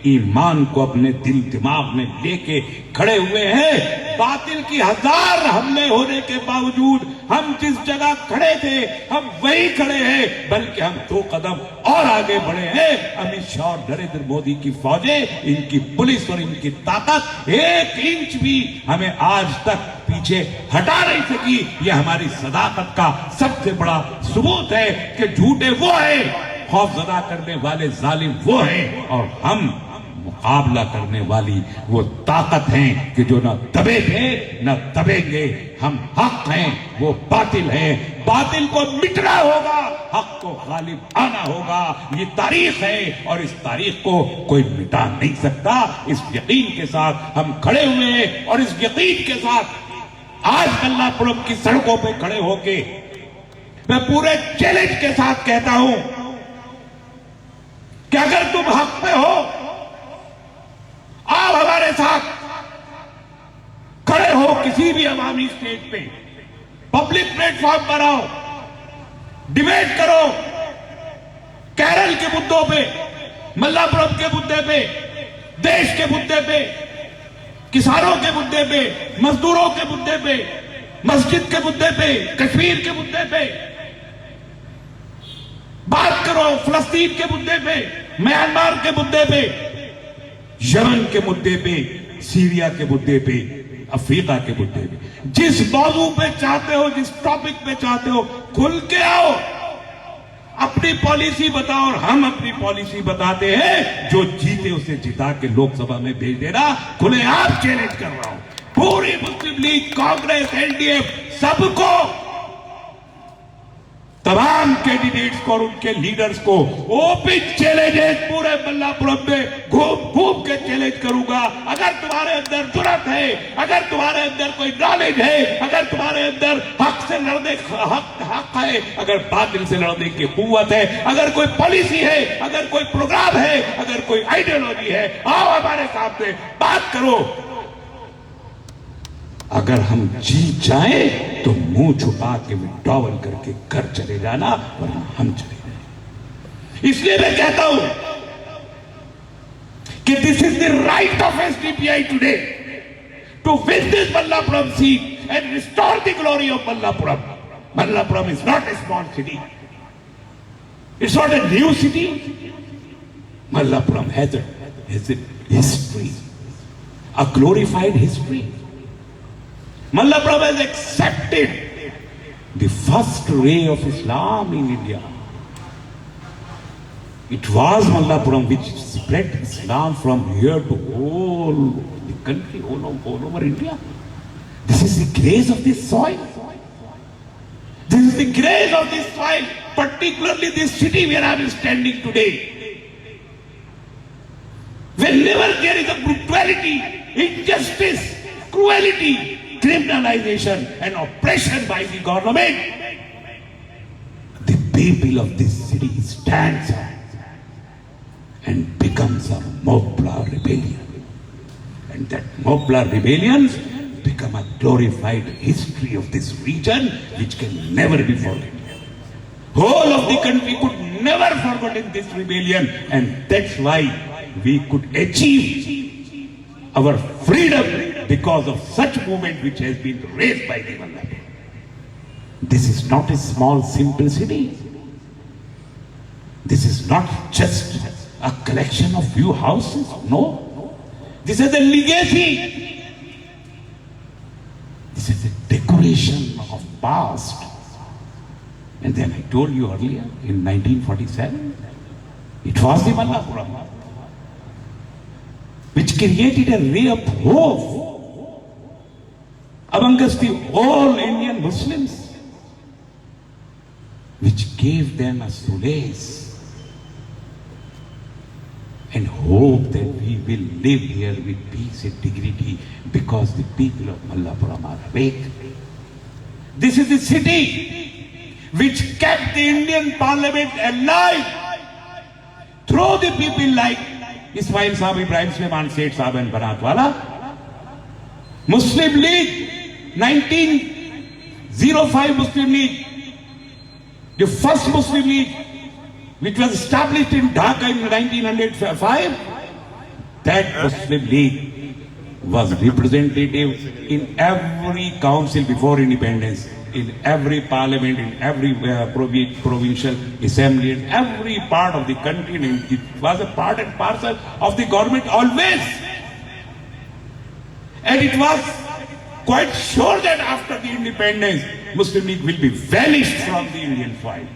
ईमान को अपने दिल दिमाग में लेके खड़े हुए हैं। बातिल की 1000 हमले होने के बावजूद हम जिस जगह खड़े थे हम वही खड़े हैं, बल्कि हम 2 कदम और आगे बढ़े हैं। अमित शाह और नरेंद्र मोदी की फौजें, इनकी पुलिस और इनकी ताकत 1 इंच भी हमें आज तक पीछे हटा नहीं सकी। यह हमारी सदाकत का सबसे बड़ा सबूत है कि झूठे वो है, खौफजदा करने वाले जालिम वो हैं और हम मुकाबला करने वाली वो ताकत हैं कि जो न दबे थे न दबेंगे। हम हक हैं, वो बातिल है। बातिल को मिटना होगा, हक को गालिब आना होगा। ये तारीख है और इस तारीख को कोई मिटा नहीं सकता। इस यकीन के साथ हम खड़े हुए हैं और इस यकीन के साथ आज मल्लापुरम की सड़कों पे खड़े होके मैं पूरे चैलेंज के साथ कहता हूं कि अगर तुम हक पे हो, आप हमारे साथ खड़े हो किसी भी अवामी स्टेज पे, पब्लिक प्लेटफॉर्म पर आओ, डिबेट करो, केरल के मुद्दों पे, मल्लापुरम के मुद्दे पे, देश के मुद्दे पे, किसानों के मुद्दे पे, मजदूरों के मुद्दे पे, मस्जिद के मुद्दे पे, कश्मीर के मुद्दे पे बात करो, फलस्तीन के मुद्दे पे, म्यांमार के मुद्दे पे, यमन के मुद्दे पे, सीरिया के मुद्दे पे, अफ्रीका के मुद्दे पे, जिस मौजू पे चाहते हो, जिस टॉपिक पे चाहते हो, खुल के आओ, अपनी पॉलिसी बताओ और हम अपनी पॉलिसी बताते हैं। जो जीते उसे जिता के लोकसभा में भेज देना। खुले आप चैलेंज कर रहा हूं पूरी मुस्लिम लीग, कांग्रेस, एलडीएफ, सबको, तमाम कैंडिडेट्स को और उनके लीडर्स को ओपन चैलेंजेस पूरे मल्लापुरम में घूम घूम के चैलेंज करूंगा। अगर तुम्हारे अंदर जुर्रत है, अगर तुम्हारे अंदर कोई नॉलेज है, अगर तुम्हारे अंदर हक से लड़ने हक है, अगर बातिल से लड़ने की कुव्वत है, अगर कोई पॉलिसी है, अगर कोई प्रोग्राम है, अगर कोई आइडियोलॉजी है, आओ हमारे सामने बात करो। अगर हम जीत जाएं तो मुंह छुपा के विड्रॉवल करके घर चले जाना, वरना हम चले जाएं। इसलिए मैं कहता हूं कि this is the right of SDPI today to win this Malappuram seat and restore the glory of Malappuram. Mallapuram is not a small city. It's not a new city. Mallapuram has a history, a glorified history. Mallapuram has accepted the first ray of Islam in India. It was Mallapuram which spread Islam from here to all the country, all over India. This is the grace of this soil. This is the grace of this soil, particularly this city where I am standing today. Whenever there is a brutality, injustice, cruelty, criminalization and oppression by the government, the people of this city stands up and becomes a Mopla rebellion. And that Mopla rebellions become a glorified history of this region which can never be forgotten. Whole of the country could never forget this rebellion, and that's why we could achieve our freedom because of such movement which has been raised by the Mallapuram. This is not a small simple city. This is not just a collection of few houses. No. This is a legacy. This is a decoration of past. And then I told you earlier, in 1947, it was the Mallapuram which created a ray of hope amongst the all Indian Muslims, which gave them a solace and hope that we will live here with peace and dignity because the people of Mallapuram are awake. This is the city which kept the Indian Parliament alive through the people like Ismail Sahib, Ibrahim Sulaiman Seth Sahib and Banatwala. Muslim League, 1905 Muslim League, the first Muslim League which was established in Dhaka in 1905, that Muslim League was representative in every council before independence, in every parliament, in every provincial assembly, in every part of the country, and it was a part and parcel of the government always. And it was quite sure that after the independence, Muslim League will be vanished from the Indian soil.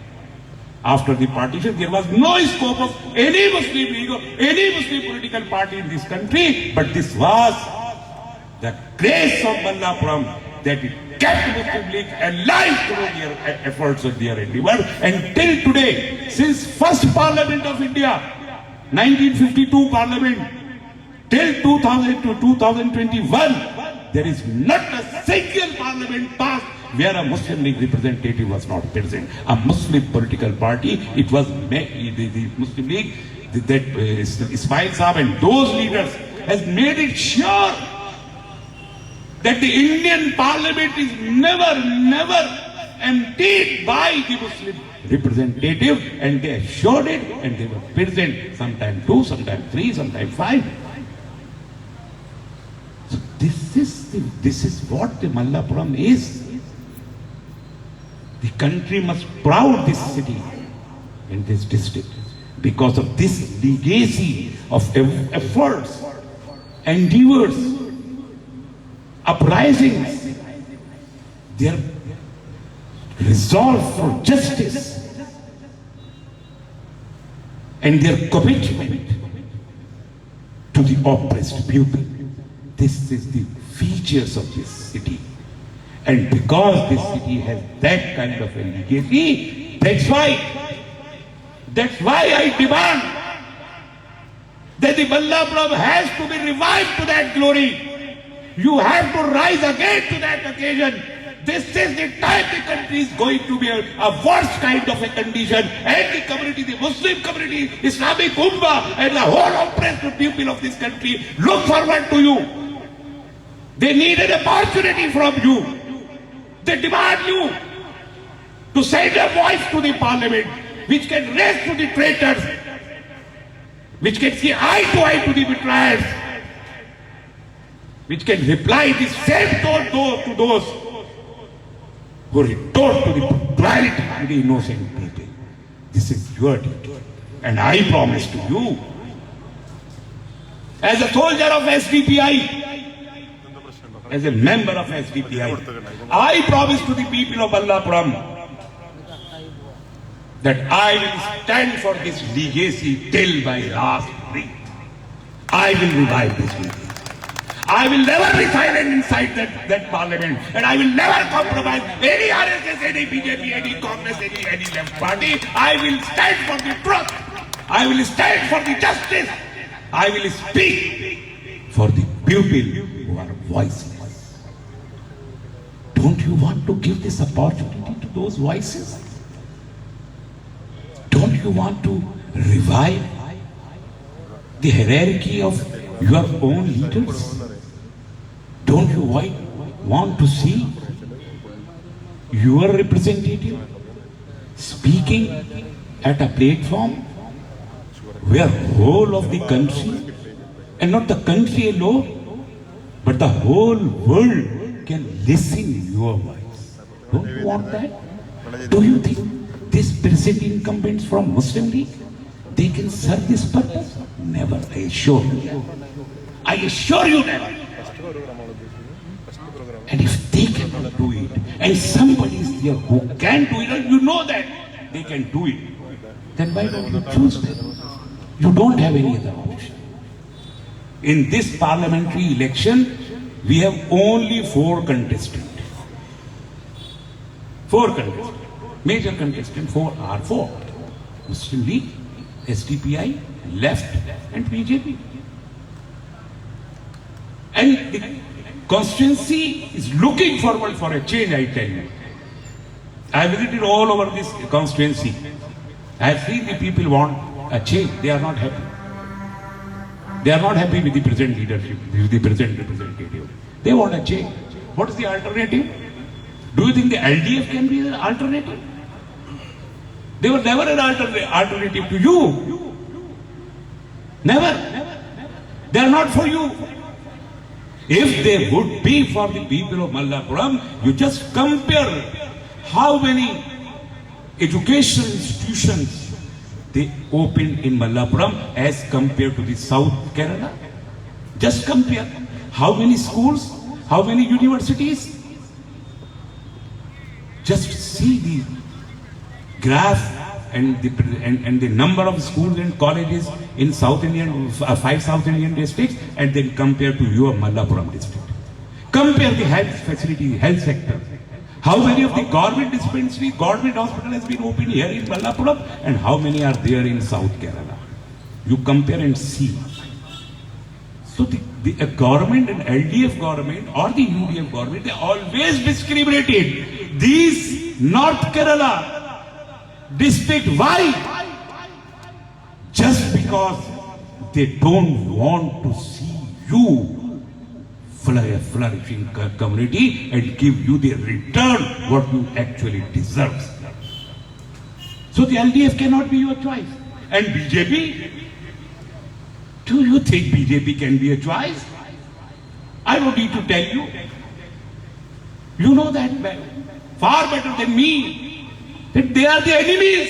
After the partition, there was no scope of any Muslim league or any Muslim political party in this country, but this was the grace of Mallapuram that it kept Muslim League alive through their efforts and their endeavor. And till today, since first Parliament of India, 1952 Parliament, till 2000 to 2021, there is not a single Parliament passed where a Muslim League representative was not present. A Muslim political party, it was the Muslim League, that Ismail Saab and those leaders has made it sure that the Indian Parliament is never emptied by the Muslim representative, and they assured it, and they were present, sometimes 2, sometimes 3, sometimes 5. So this is what the Mallapuram is. The country must proud this city and this district because of this legacy of efforts, endeavors, uprisings, their resolve for justice, and their commitment to the oppressed people. This is the features of this city. And because this city has that kind of a legacy, that's why I demand that the Mallapuram has to be revived to that glory. You have to rise again to that occasion. This is the time the country is going to be a worse kind of a condition, and the community, the Muslim community, Islamic Ummah, and the whole oppressed people of this country look forward to you. They need an opportunity from you. They demand you to send a voice to the Parliament which can raise to the traitors, which can see eye to eye to the betrayers, which can reply the same tone to those who retort to the brutality of the innocent people. This is your duty. And I promise to you, as a soldier of SDPI, as a member of SDPI, I promise to the people of Mallapuram that I will stand for this legacy till my last breath. I will revive this legacy. I will never be silent inside that parliament, and I will never compromise any RSS, any BJP, any Congress, any left party. I will stand for the truth. I will stand for the justice. I will speak for the people who are voiceless. Don't you want to give this opportunity to those voices? Don't you want to revive the hierarchy of your own leaders? Don't you want to see your representative speaking at a platform where whole of the country, and not the country alone, but the whole world can listen your voice? Don't you want that? Do you think these present incumbents from Muslim League, they can serve this purpose? Never, I assure you. I assure you never. And if they cannot do it, and somebody is there who can do it, and you know that they can do it, then why don't you choose them? You don't have any other option. In this parliamentary election, we have only 4 contestants. 4 contestants. Major contestants, 4 are 4. Muslim League, SDPI, Left, and BJP. And the constituency is looking forward for a change, I tell you. I visited all over this constituency. I have seen the people want a change. They are not happy. They are not happy with the present leadership, with the present representative. They want a change. What is the alternative? Do you think the LDF can be an alternative? They were never an alternative to you. Never. They are not for you. If they would be for the people of Mallapuram, you just compare how many education institutions they opened in Mallapuram as compared to the South Kerala. Just compare. How many schools? How many universities? Just see the graph and the number of schools and colleges in South Indian, 5 South Indian districts, and then compare to your Malappuram district. Compare the health facility, health sector. How many of the government dispensary, government hospital has been opened here in Malappuram, and how many are there in South Kerala? You compare and see. So the government and LDF government or the UDF government, they always discriminated these North Kerala district. Why? Just because they don't want to see you flourishing community and give you the return what you actually deserve. So the LDF cannot be your choice. And BJP? Do you think BJP can be a choice? I don't need to tell you. You know that far better than me, that they are the enemies.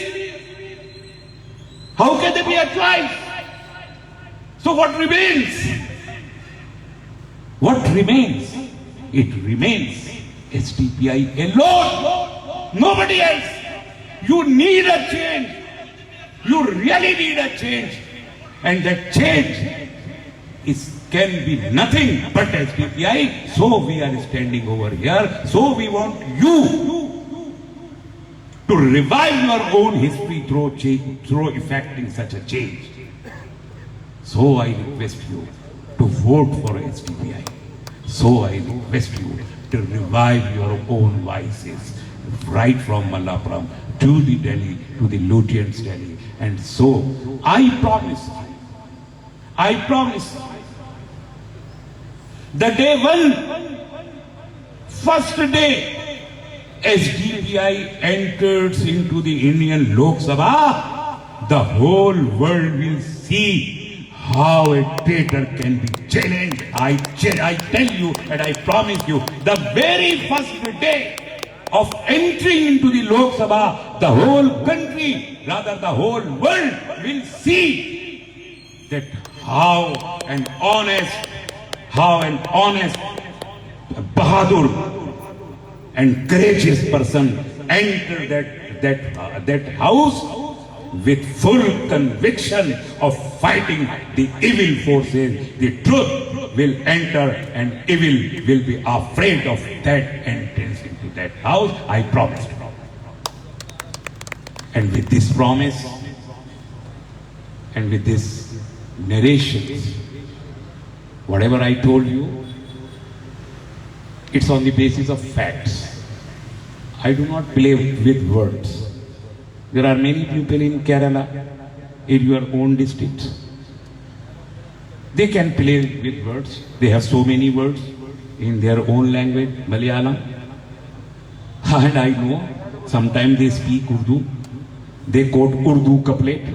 How can they be a choice? So what remains? What remains? It remains SDPI alone. Nobody else. You need a change. You really need a change. And that change can be nothing but SDPI. So we are standing over here. So we want you to revive your own history through effecting such a change. So I request you to vote for SDPI. So I request you to revive your own voices, right from Malappuram to the Delhi, to the Lutyens Delhi. And so I promise, the day one, first day, SDPI enters into the Indian Lok Sabha, the whole world will see how a traitor can be challenged. I tell you and I promise you, the very first day of entering into the Lok Sabha, the whole country, rather the whole world will see that how an honest, bahadur and courageous person entered that house with full conviction of fighting the evil forces. The truth will enter and evil will be afraid of that entrance into that house. I promise. And with this promise and with this narrations, whatever I told you, it's on the basis of facts. I do not play with words. There are many people in Kerala, in your own district. They can play with words. They have so many words in their own language, Malayalam. And I know, sometimes they speak Urdu. They quote Urdu couplet.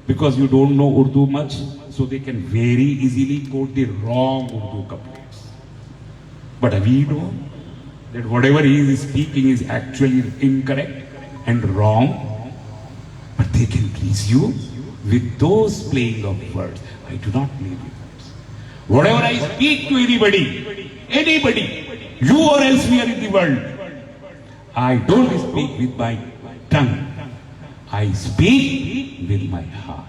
Because you don't know Urdu much, so they can very easily quote the wrong Urdu couplets. But we know that whatever he is speaking is actually incorrect and wrong, but they can please you with those playing of words. I do not play with words. Whatever I speak to anybody, you or elsewhere in the world, I don't speak with my tongue. I speak with my heart.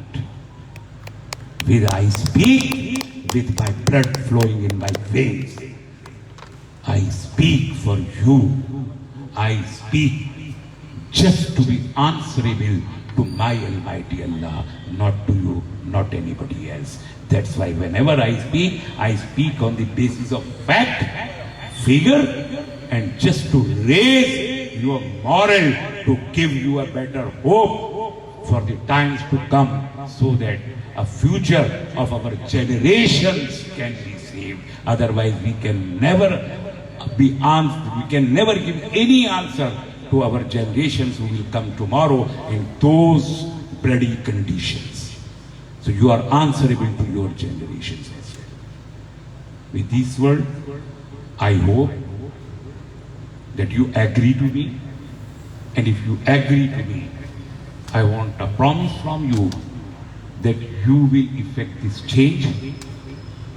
I speak with my blood flowing in my veins. I speak for you. I speak just to be answerable to my Almighty Allah, not to you, not anybody else. That's why whenever I speak on the basis of fact, figure, and just to raise your moral, to give you a better hope for the times to come, so that a future of our generations can be saved. Otherwise, we can never be answered. We can never give any answer to our generations who will come tomorrow in those bloody conditions. So you are answerable to your generations as well. With this word, I hope that you agree to me. And if you agree to me, I want a promise from you that you will effect this change.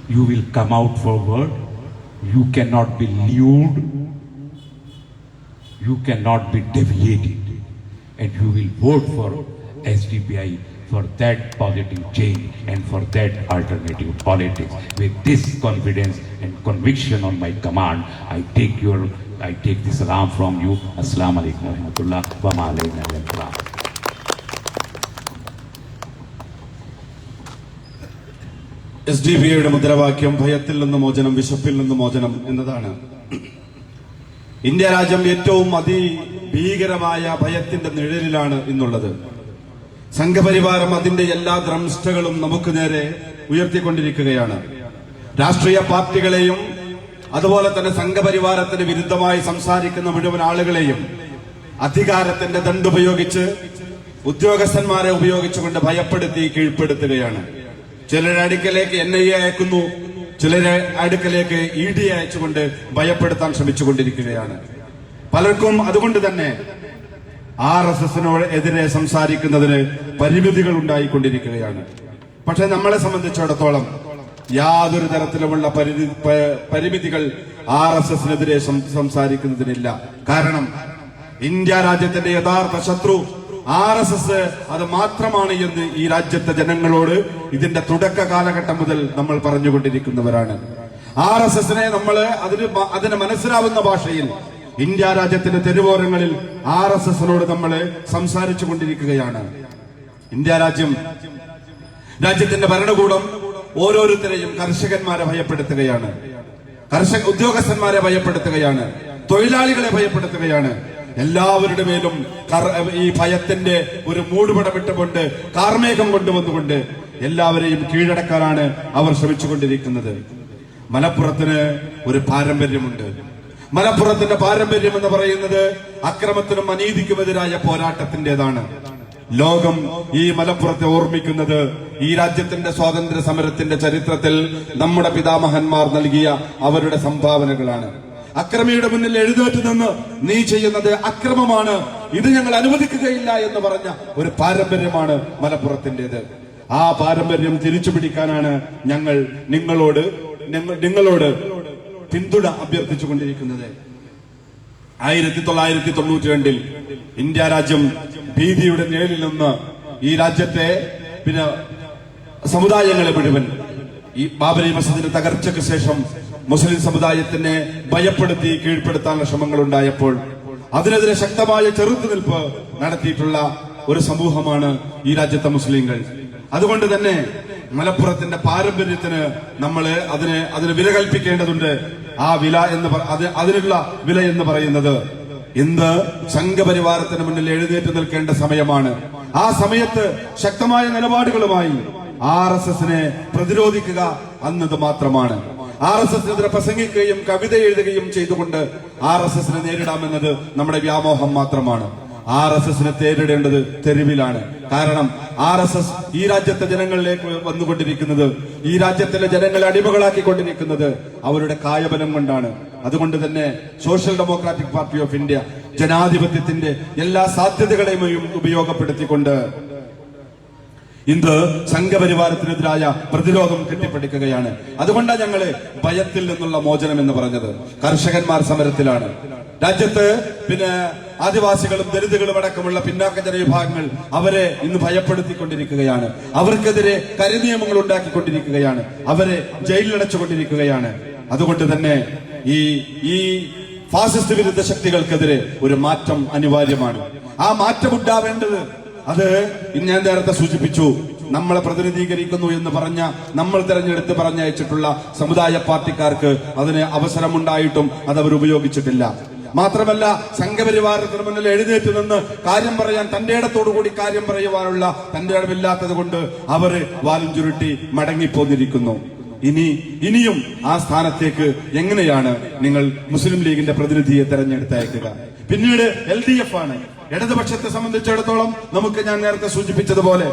You will come out forward. You cannot be lured. You cannot be deviated. and you will vote for SDPI for that positive change and for that alternative politics. With this confidence and conviction on my command, I take this salam from you. Assalamu alaikum wa rahmatullah wa ma alayna illa al-salam. SDPIയുടെ മുദ്രാവാക്യം ഭയത്തിൽ നിന്ന് മോചനം, വിശപ്പിൽ നിന്ന് മോചനം എന്നതാണ്. India രാജ്യം ഏറ്റവും അതിഭീകരമായ ഭയത്തിന്റെ നിഴലിലാണ് ഇന്നുള്ളത്. സംഘപരിവാരം അതിന്റെ എല്ലാ ദ്രംഷ്ടകളും നമുക്ക് നേരെ ഉയർത്തിക്കൊണ്ടിരിക്കുകയാണ്. രാഷ്ട്രീയ പാർട്ടികളെയും അതുപോലെ തന്നെ സംഘപരിവാരത്തിന് വിരുദ്ധമായി സംസാരിക്കുന്ന മുഴുവൻ ആളുകളെയും അധികാരത്തിന്റെ ദണ്ടുപയോഗിച്ച് ഉദ്യോഗസ്ഥന്മാരെ ഉപയോഗിച്ചുകൊണ്ട് ഭയപ്പെടുത്തി കീഴ്പ്പെടുത്തുകയാണ്. ചിലരുടെ അടുക്കലേക്ക് NIA അയക്കുന്നു, ചിലരെ അടുക്കലേക്ക് ED അയച്ചുകൊണ്ട് ഭയപ്പെടുത്താൻ ശ്രമിച്ചുകൊണ്ടിരിക്കുകയാണ്. പലർക്കും അതുകൊണ്ട് തന്നെ RSSനോട് എതിരെ സംസാരിക്കുന്നതിന് പരിമിതികൾ ഉണ്ടായിക്കൊണ്ടിരിക്കുകയാണ്. പക്ഷെ നമ്മളെ സംബന്ധിച്ചിടത്തോളം യാതൊരു തരത്തിലുമുള്ള പരിമിതികൾ RSSനെതിരെ സംസാരിക്കുന്നതിനില്ല. കാരണം ഇന്ത്യ രാജ്യത്തിന്റെ യഥാർത്ഥ ശത്രു RSS അത് മാത്രമാണ് എന്ന് ഈ രാജ്യത്തെ ജനങ്ങളോട് ഇതിന്റെ തുടക്ക കാലഘട്ടം മുതൽ നമ്മൾ പറഞ്ഞുകൊണ്ടിരിക്കുന്നവരാണ്. RSSനെ നമ്മൾ അതിന് മനസ്സിലാവുന്ന ഭാഷയിൽ ഇന്ത്യ രാജ്യത്തിന്റെ തെരുവോരങ്ങളിൽ RSSനോട് നമ്മൾ സംസാരിച്ചു കൊണ്ടിരിക്കുകയാണ്. ഇന്ത്യ രാജ്യത്തിന്റെ ഭരണകൂടം ഓരോരുത്തരെയും കർഷകന്മാരെ ഭയപ്പെടുത്തുകയാണ്, ഉദ്യോഗസ്ഥന്മാരെ ഭയപ്പെടുത്തുകയാണ്, തൊഴിലാളികളെ ഭയപ്പെടുത്തുകയാണ്. എല്ലാവരുടെ മേലും ഈ ഭയത്തിന്റെ ഒരു മൂടുപടമിട്ടുകൊണ്ട് കാർമേഘം കൊണ്ടുവന്നുകൊണ്ട് എല്ലാവരെയും കീഴടക്കാനാണ് അവർ ശ്രമിച്ചുകൊണ്ടിരിക്കുന്നത്. മലപ്പുറത്തിന് ഒരു പാരമ്പര്യമുണ്ട്. മലപ്പുറത്തിന്റെ പാരമ്പര്യം എന്ന് പറയുന്നത് അക്രമത്തിനും അനീതിക്കുമെതിരായ പോരാട്ടത്തിന്റേതാണ്. ലോകം ഈ മലപ്പുറത്തെ ഓർമ്മിക്കുന്നത് ഈ രാജ്യത്തിന്റെ സ്വാതന്ത്ര്യ സമരത്തിന്റെ ചരിത്രത്തിൽ നമ്മുടെ പിതാമഹന്മാർ നൽകിയ അവരുടെ സംഭാവനകളാണ്. അക്രമിയുടെ മുന്നിൽ എഴുന്നേറ്റ് നിന്ന് നീ ചെയ്യുന്നത് അക്രമമാണ്, ഇത് ഞങ്ങൾ അനുവദിക്കുകയില്ല എന്ന് പറഞ്ഞ ഒരു പാരമ്പര്യമാണ് മലപ്പുറത്തിന്റേത്. ആ പാരമ്പര്യം തിരിച്ചു പിടിക്കാനാണ് ഞങ്ങൾ നിങ്ങളോട് പിന്തുണ അഭ്യർത്ഥിച്ചുകൊണ്ടിരിക്കുന്നത്. 1992 ഇന്ത്യ രാജ്യം ഭീതിയുടെ നിഴലിൽ നിന്ന് ഈ രാജ്യത്തെ സമുദായങ്ങളെ മുഴുവൻ ഈ ബാബരി മസ്ജിദിന്റെ തകർച്ചയ്ക്ക് ശേഷം മുസ്ലിം സമുദായത്തിനെ ഭയപ്പെടുത്തി കീഴ്പ്പെടുത്താനുള്ള ശ്രമങ്ങൾ ഉണ്ടായപ്പോൾ അതിനെതിരെ ശക്തമായ ചെറുത്തുനിൽപ്പ് നടത്തിയിട്ടുള്ള ഒരു സമൂഹമാണ് ഈ രാജ്യത്തെ മുസ്ലിങ്ങൾ. അതുകൊണ്ട് തന്നെ മലപ്പുറത്തിന്റെ പാരമ്പര്യത്തിന് നമ്മൾ അതിന് വില കൽപ്പിക്കേണ്ടതുണ്ട്. ആ വില അതിനുള്ള വില എന്ന് പറയുന്നത് ഇന്ന് സംഘപരിവാരത്തിന് മുന്നിൽ എഴുന്നേറ്റ് നിൽക്കേണ്ട സമയമാണ്. ആ സമയത്ത് ശക്തമായ നിലപാടുകളുമായി RSSനെ പ്രതിരോധിക്കുക എന്നത് മാത്രമാണ്. RSSനെതിരെ പ്രസംഗിക്കുകയും കവിത എഴുതുകയും ചെയ്തുകൊണ്ട് RSSനെ നേരിടാമെന്നത് നമ്മുടെ വ്യാമോഹം മാത്രമാണ്. RSSനെ നേരിടേണ്ടത് തെരുവിലാണ്. കാരണം RSS ഈ രാജ്യത്തെ ജനങ്ങളിലേക്ക് വന്നുകൊണ്ടിരിക്കുന്നത്, ഈ രാജ്യത്തിലെ ജനങ്ങളെ അടിമകളാക്കിക്കൊണ്ടിരിക്കുന്നത് അവരുടെ കായബലം കൊണ്ടാണ്. അതുകൊണ്ട് തന്നെ social democratic party of India ജനാധിപത്യത്തിന്റെ എല്ലാ സാധ്യതകളെയും ഉപയോഗപ്പെടുത്തിക്കൊണ്ട് ഇന്ന് സംഘപരിവാരത്തിനെതിരായ പ്രതിരോധം കെട്ടിപ്പടുക്കുകയാണ്. അതുകൊണ്ടാണ് ഞങ്ങള് ഭയത്തിൽ നിന്നുള്ള മോചനം എന്ന് പറഞ്ഞത്. കർഷകന്മാർ സമരത്തിലാണ്. രാജ്യത്ത് ആദിവാസികളും ദലിതുകളും അടക്കമുള്ള പിന്നാക്ക ജനവിഭാഗങ്ങൾ അവരെ ഇന്ന് ഭയപ്പെടുത്തിക്കൊണ്ടിരിക്കുകയാണ്. അവർക്കെതിരെ കരിനിയമങ്ങൾ ഉണ്ടാക്കിക്കൊണ്ടിരിക്കുകയാണ്. അവരെ ജയിലിലടച്ചുകൊണ്ടിരിക്കുകയാണ്. അതുകൊണ്ട് തന്നെ ഈ ഫാസിസ്റ്റ് വിരുദ്ധ ശക്തികൾക്കെതിരെ ഒരു മാറ്റം അനിവാര്യമാണ്. ആ മാറ്റം ഉണ്ടാവേണ്ടത് അത് ഞാൻ നേരത്തെ സൂചിപ്പിച്ചു, നമ്മളെ പ്രതിനിധീകരിക്കുന്നു എന്ന് പറഞ്ഞ നമ്മൾ തെരഞ്ഞെടുത്ത് പറഞ്ഞയച്ചിട്ടുള്ള സമുദായ പാർട്ടിക്കാർക്ക് അതിന് അവസരമുണ്ടായിട്ടും അതവർ ഉപയോഗിച്ചിട്ടില്ല. മാത്രമല്ല സംഘപരിവാരത്തിന് മുന്നിൽ എഴുന്നേറ്റ് നിന്ന് കാര്യം പറയാൻ തന്റെ ഇടത്തോടുകൂടി കാര്യം പറയുവാനുള്ള തന്റെ ഇടമില്ലാത്തത് കൊണ്ട് അവർ വാലും ചുരുട്ടി മടങ്ങിപ്പോന്നിരിക്കുന്നു. ഇനിയും ആ സ്ഥാനത്തേക്ക് എങ്ങനെയാണ് നിങ്ങൾ മുസ്ലിം ലീഗിന്റെ പ്രതിനിധിയെ തെരഞ്ഞെടുത്തയക്കുക? പിന്നീട് LDF ആണ്. ഇടതുപക്ഷത്തെ സംബന്ധിച്ചിടത്തോളം നമുക്ക് ഞാൻ നേരത്തെ സൂചിപ്പിച്ചതുപോലെ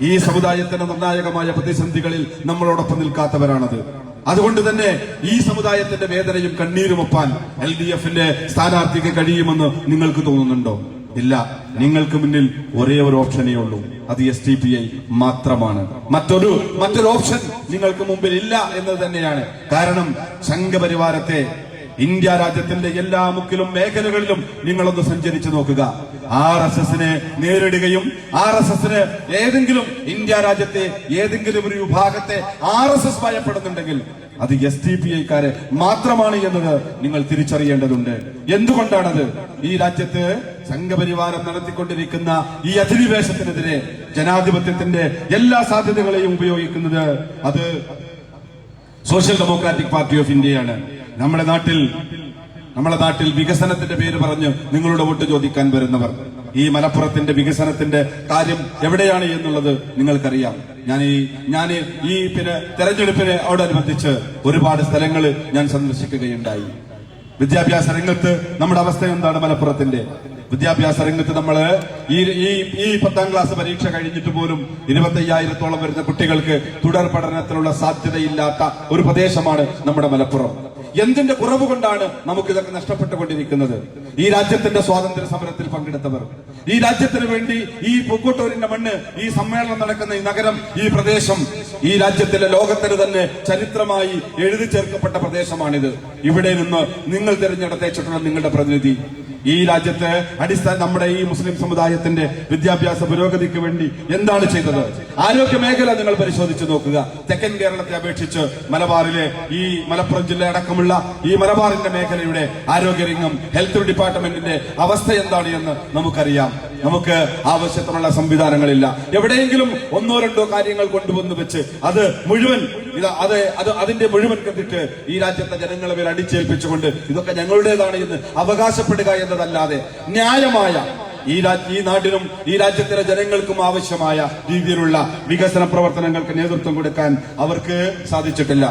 ഈ സമുദായത്തിന്റെ നിർണായകമായ പ്രതിസന്ധികളിൽ നമ്മളോടൊപ്പം നിൽക്കാത്തവരാണത്. അതുകൊണ്ട് തന്നെ ഈ സമുദായത്തിന്റെ വേദനയും കണ്ണീരും ഒപ്പാൻ LDFന്റെ സ്ഥാനാർത്ഥിക്ക് കഴിയുമെന്ന് നിങ്ങൾക്ക് തോന്നുന്നുണ്ടോ? ഇല്ല. നിങ്ങൾക്ക് മുന്നിൽ ഒരേ ഒരു ഓപ്ഷനേ ഉള്ളൂ, അത് SDPI മാത്രമാണ്. മറ്റൊരു ഓപ്ഷൻ നിങ്ങൾക്ക് മുമ്പിൽ ഇല്ല എന്നത് തന്നെയാണ്. കാരണം സംഘപരിവാരത്തെ ഇന്ത്യ രാജ്യത്തിന്റെ എല്ലാ മുക്കിലും മേഖലകളിലും നിങ്ങളൊന്ന് സഞ്ചരിച്ചു നോക്കുക. RSSനെ നേരിടുകയും RSSന് ഏതെങ്കിലും ഇന്ത്യ രാജ്യത്തെ ഏതെങ്കിലും ഒരു വിഭാഗത്തെ RSS ഭയപ്പെടുന്നുണ്ടെങ്കിൽ അത് SDPIക്കാരെ മാത്രമാണ് എന്നത് നിങ്ങൾ തിരിച്ചറിയേണ്ടതുണ്ട്. എന്തുകൊണ്ടാണത്? ഈ രാജ്യത്ത് സംഘപരിവാരം നടത്തിക്കൊണ്ടിരിക്കുന്ന ഈ അധിനിവേശത്തിനെതിരെ ജനാധിപത്യത്തിന്റെ എല്ലാ സാധ്യതകളെയും ഉപയോഗിക്കുന്നത് അത് സോഷ്യൽ ഡെമോക്രാറ്റിക് പാർട്ടി ഓഫ് ഇന്ത്യയാണ്. നമ്മുടെ നാട്ടിൽ വികസനത്തിന്റെ പേര് പറഞ്ഞ് നിങ്ങളുടെ വോട്ട് ചോദിക്കാൻ വരുന്നവർ, ഈ മലപ്പുറത്തിന്റെ വികസനത്തിന്റെ കാര്യം എവിടെയാണ് എന്നുള്ളത് നിങ്ങൾക്കറിയാം. ഞാൻ ഈ തെരഞ്ഞെടുപ്പിനോടനുബന്ധിച്ച് ഒരുപാട് സ്ഥലങ്ങൾ ഞാൻ സന്ദർശിക്കുകയുണ്ടായി. വിദ്യാഭ്യാസ രംഗത്ത് നമ്മുടെ അവസ്ഥ എന്താണ്? മലപ്പുറത്തിന്റെ വിദ്യാഭ്യാസ രംഗത്ത് നമ്മള് ഈ 10ാം ക്ലാസ് പരീക്ഷ കഴിഞ്ഞിട്ട് പോലും 25,000-ഓളം വരുന്ന കുട്ടികൾക്ക് തുടർ പഠനത്തിനുള്ള സാധ്യതയില്ലാത്ത ഒരു പ്രദേശമാണ് നമ്മുടെ മലപ്പുറം. എന്തിന്റെ കുറവ് കൊണ്ടാണ് നമുക്ക് ഇതൊക്കെ നഷ്ടപ്പെട്ടുകൊണ്ടിരിക്കുന്നത്? ഈ രാജ്യത്തിന്റെ സ്വാതന്ത്ര്യ സമരത്തിൽ പങ്കെടുത്തവർ, ഈ രാജ്യത്തിന് വേണ്ടി ഈ പൂക്കോട്ടൂരിന്റെ മണ്ണ്, ഈ സമ്മേളനം നടക്കുന്ന ഈ നഗരം, ഈ പ്രദേശം ഈ രാജ്യത്തിലെ ലോകത്തിന് തന്നെ ചരിത്രമായി എഴുതി ചേർക്കപ്പെട്ട പ്രദേശമാണിത്. ഇവിടെ നിന്ന് നിങ്ങൾ തിരഞ്ഞെടുത്തേച്ചിട്ടുള്ള നിങ്ങളുടെ പ്രതിനിധി ഈ രാജ്യത്ത് നമ്മുടെ ഈ മുസ്ലിം സമുദായത്തിന്റെ വിദ്യാഭ്യാസ പുരോഗതിക്ക് വേണ്ടി എന്താണ് ചെയ്തത്? ആരോഗ്യ മേഖല നിങ്ങൾ പരിശോധിച്ച് നോക്കുക. തെക്കൻ കേരളത്തെ അപേക്ഷിച്ച് മലബാറിലെ ഈ മലപ്പുറം ജില്ല അടക്കമുള്ള ഈ മലബാറിന്റെ മേഖലയുടെ ആരോഗ്യരംഗം, ഹെൽത്ത് ഡിപ്പാർട്ട്മെന്റിന്റെ അവസ്ഥ എന്താണ് എന്ന് നമുക്കറിയാം. നമുക്ക് ആവശ്യത്തിനുള്ള സംവിധാനങ്ങളില്ല. എവിടെയെങ്കിലും 1-2 കാര്യങ്ങൾ കൊണ്ടുവന്ന് വെച്ച് അത് മുഴുവൻ അതിന്റെ മുഴുവൻ കണ്ടിട്ട് ഈ രാജ്യത്തെ ജനങ്ങളെ മേൽ അടിച്ചേൽപ്പിച്ചുകൊണ്ട് ഇതൊക്കെ ഞങ്ങളുടേതാണ് എന്ന് അവകാശപ്പെടുക എന്നതല്ലാതെ ന്യായമായ ഈ നാടിനും ഈ രാജ്യത്തിലെ ജനങ്ങൾക്കും ആവശ്യമായ രീതിയിലുള്ള വികസന പ്രവർത്തനങ്ങൾക്ക് നേതൃത്വം കൊടുക്കാൻ അവർക്ക് സാധിച്ചിട്ടില്ല.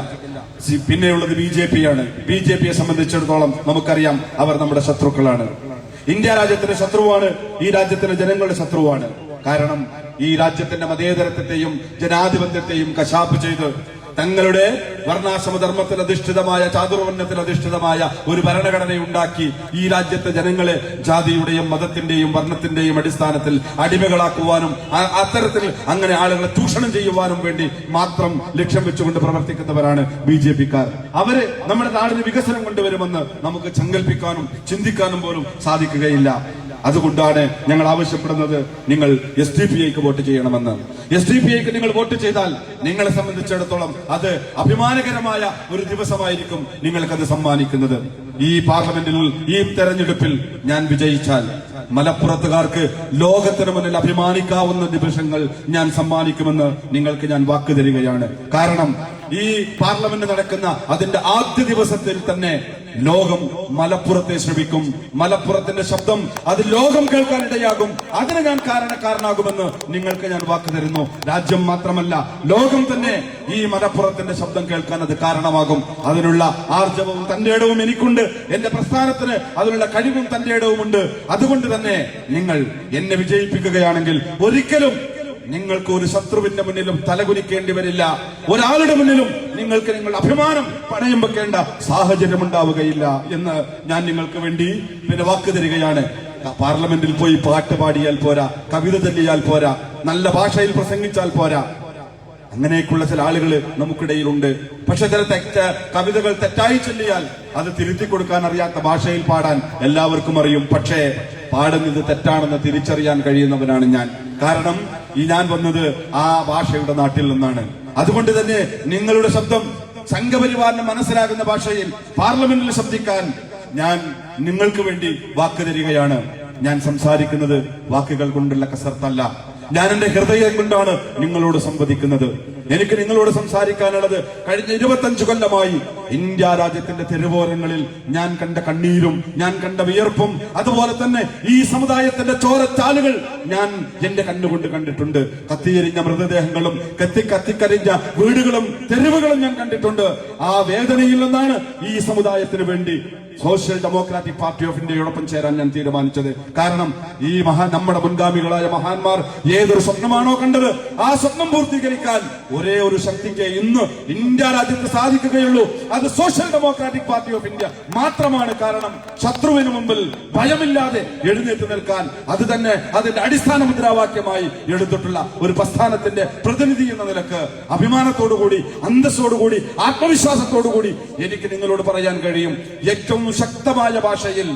പിന്നെയുള്ളത് BJP-യാണ്. BJP-യെ സംബന്ധിച്ചിടത്തോളം നമുക്കറിയാം, അവർ നമ്മുടെ ശത്രുക്കളാണ്. ഇന്ത്യ രാജ്യത്തിന്റെ ശത്രുവാണ്, ഈ രാജ്യത്തിലെ ജനങ്ങളുടെ ശത്രുവാണ്. കാരണം ഈ രാജ്യത്തിന്റെ മതേതരത്വത്തെയും ജനാധിപത്യത്തെയും കശാപ്പ് ചെയ്ത് തങ്ങളുടെ വർണ്ണാശ്രമധർമ്മത്തിൽ അധിഷ്ഠിതമായ, ചാതുർവർണ്ണത്തിൽ അധിഷ്ഠിതമായ ഒരു ഭരണഘടനയുണ്ടാക്കി ഈ രാജ്യത്തെ ജനങ്ങളെ ജാതിയുടെയും മതത്തിന്റെയും വർണ്ണത്തിന്റെയും അടിസ്ഥാനത്തിൽ അടിമകളാക്കുവാനും അത്തരത്തിൽ അങ്ങനെ ആളുകളെ ചൂഷണം ചെയ്യുവാനും വേണ്ടി മാത്രം ലക്ഷ്യം വെച്ചുകൊണ്ട് പ്രവർത്തിക്കുന്നവരാണ് BJP-ക്കാർ. അവര് നമ്മുടെ നാടിന് വികസനം കൊണ്ടുവരുമെന്ന് നമുക്ക് സങ്കല്പിക്കാനും ചിന്തിക്കാനും പോലും സാധിക്കുകയില്ല. അതുകൊണ്ടാണ് ഞങ്ങൾ ആവശ്യപ്പെടുന്നത്, നിങ്ങൾ SDPIക്ക് വോട്ട് ചെയ്യണമെന്ന്. SDPIക്ക് നിങ്ങൾ വോട്ട് ചെയ്താൽ നിങ്ങളെ സംബന്ധിച്ചിടത്തോളം അത് അഭിമാനകരമായ ഒരു ദിവസമായിരിക്കും നിങ്ങൾക്കത് സമ്മാനിക്കുന്നത്. ഈ പാർലമെന്റിൽ ഈ തെരഞ്ഞെടുപ്പിൽ ഞാൻ വിജയിച്ചാൽ മലപ്പുറത്തുകാർക്ക് ലോകത്തിന് മുന്നിൽ അഭിമാനിക്കാവുന്ന നിമിഷങ്ങൾ ഞാൻ സമ്മാനിക്കുമെന്ന് നിങ്ങൾക്ക് ഞാൻ വാക്ക് തരികയാണ്. കാരണം ഈ പാർലമെന്റ് നടക്കുന്ന അതിന്റെ ആദ്യ ദിവസത്തിൽ തന്നെ ലോകം മലപ്പുറത്തെ ശ്രമിക്കും. മലപ്പുറത്തിന്റെ ശബ്ദം അത് ലോകം കേൾക്കാനിടയാകും. അതിന് ഞാൻ കാരണക്കാരനാകുമെന്ന് നിങ്ങൾക്ക് ഞാൻ വാക്ക് തരുന്നു. രാജ്യം മാത്രമല്ല, ലോകം തന്നെ ഈ മലപ്പുറത്തിന്റെ ശബ്ദം കേൾക്കാൻ അത് കാരണമാകും. അതിനുള്ള ആർജവവും തന്റെ ഇടവും എനിക്കുണ്ട്. എന്റെ പ്രസ്ഥാനത്തിന് അതിനുള്ള കഴിവും തന്റെ ഇടവുമുണ്ട്. അതുകൊണ്ട് തന്നെ നിങ്ങൾ എന്നെ വിജയിപ്പിക്കുകയാണെങ്കിൽ ഒരിക്കലും നിങ്ങൾക്ക് ഒരു ശത്രുവിന്റെ മുന്നിലും തലകുനിക്കേണ്ടി വരില്ല. ഒരാളുടെ മുന്നിലും നിങ്ങൾക്ക് നിങ്ങളുടെ അഭിമാനം പണയം വെക്കേണ്ട സാഹചര്യം ഉണ്ടാവുകയില്ല എന്ന് ഞാൻ നിങ്ങൾക്ക് വേണ്ടി വാക്ക് തരികയാണ്. പാർലമെന്റിൽ പോയി പാട്ട് പാടിയാൽ പോരാ, കവിത ചൊല്ലിയാൽ പോരാ, നല്ല ഭാഷയിൽ പ്രസംഗിച്ചാൽ പോരാ. അങ്ങനെയൊക്കെയുള്ള ചില ആളുകൾ നമുക്കിടയിലുണ്ട്. പക്ഷെ ചില കവിതകൾ തെറ്റായി ചൊല്ലിയാൽ അത് തിരുത്തി കൊടുക്കാൻ അറിയാത്ത ഭാഷയിൽ പാടാൻ എല്ലാവർക്കും അറിയും. പക്ഷേ പാടുന്നത് തെറ്റാണെന്ന് തിരിച്ചറിയാൻ കഴിയുന്നവനാണ് ഞാൻ. കാരണം ഞാൻ വന്നത് ആ ഭാഷയുടെ നാട്ടിൽ നിന്നാണ്. അതുകൊണ്ട് തന്നെ നിങ്ങളുടെ ശബ്ദം സംഘപരിവാറിന് മനസ്സിലാകുന്ന ഭാഷയിൽ പാർലമെന്റിൽ ശബ്ദിക്കാൻ ഞാൻ നിങ്ങൾക്ക് വേണ്ടി വാക്ക് തരികയാണ്. ഞാൻ സംസാരിക്കുന്നത് വാക്കുകൾ കൊണ്ടുള്ള കസർത്തല്ല. ഞാൻ എന്റെ ഹൃദയം കൊണ്ടാണ് നിങ്ങളോട് സംവദിക്കുന്നത്. എനിക്ക് നിങ്ങളോട് സംസാരിക്കാനുള്ളത് കഴിഞ്ഞ 25 കൊല്ലമായി ഇന്ത്യ രാജ്യത്തിന്റെ തെരുവോരങ്ങളിൽ ഞാൻ കണ്ട കണ്ണീരും ഞാൻ കണ്ട വിയർപ്പും അതുപോലെ തന്നെ ഈ സമുദായത്തിന്റെ ചോരച്ചാലുകൾ ഞാൻ എന്റെ കണ്ണുകൊണ്ട് കണ്ടിട്ടുണ്ട്. കത്തിയെരിഞ്ഞ മൃതദേഹങ്ങളും കത്തിക്കരിഞ്ഞ വീടുകളും തെരുവുകളും ഞാൻ കണ്ടിട്ടുണ്ട്. ആ വേദനയിൽ നിന്നാണ് ഈ സമുദായത്തിന് വേണ്ടി സോഷ്യൽ ഡെമോക്രാറ്റിക് പാർട്ടി ഓഫ് ഇന്ത്യയോടൊപ്പം ചേരാൻ ഞാൻ തീരുമാനിച്ചത്. കാരണം ഈ നമ്മുടെ മുൻഗാമികളായ മഹാന്മാർ ഏതൊരു സ്വപ്നമാണോ കണ്ടത്, ആ സ്വപ്നം പൂർത്തീകരിക്കാൻ ഒരേ ഒരു ശക്തിക്ക് ഇന്ന് ഇന്ത്യ രാജ്യത്ത് സാധിക്കുകയുള്ളൂ. അത് social democratic party of India മാത്രമാണ്. കാരണം ശത്രുവിന് മുമ്പിൽ ഭയമില്ലാതെ എഴുന്നേറ്റ് നിൽക്കാൻ അത് തന്നെ അതിന്റെ അടിസ്ഥാന മുദ്രാവാക്യമായി എടുത്തിട്ടുള്ള ഒരു പ്രസ്ഥാനത്തിന്റെ പ്രതിനിധി എന്ന നിലക്ക് അഭിമാനത്തോടുകൂടി, അന്തസ്സോടുകൂടി, ആത്മവിശ്വാസത്തോടുകൂടി എനിക്ക് നിങ്ങളോട് പറയാൻ കഴിയും, ഏറ്റവും ശക്തമായ ഭാഷയിൽ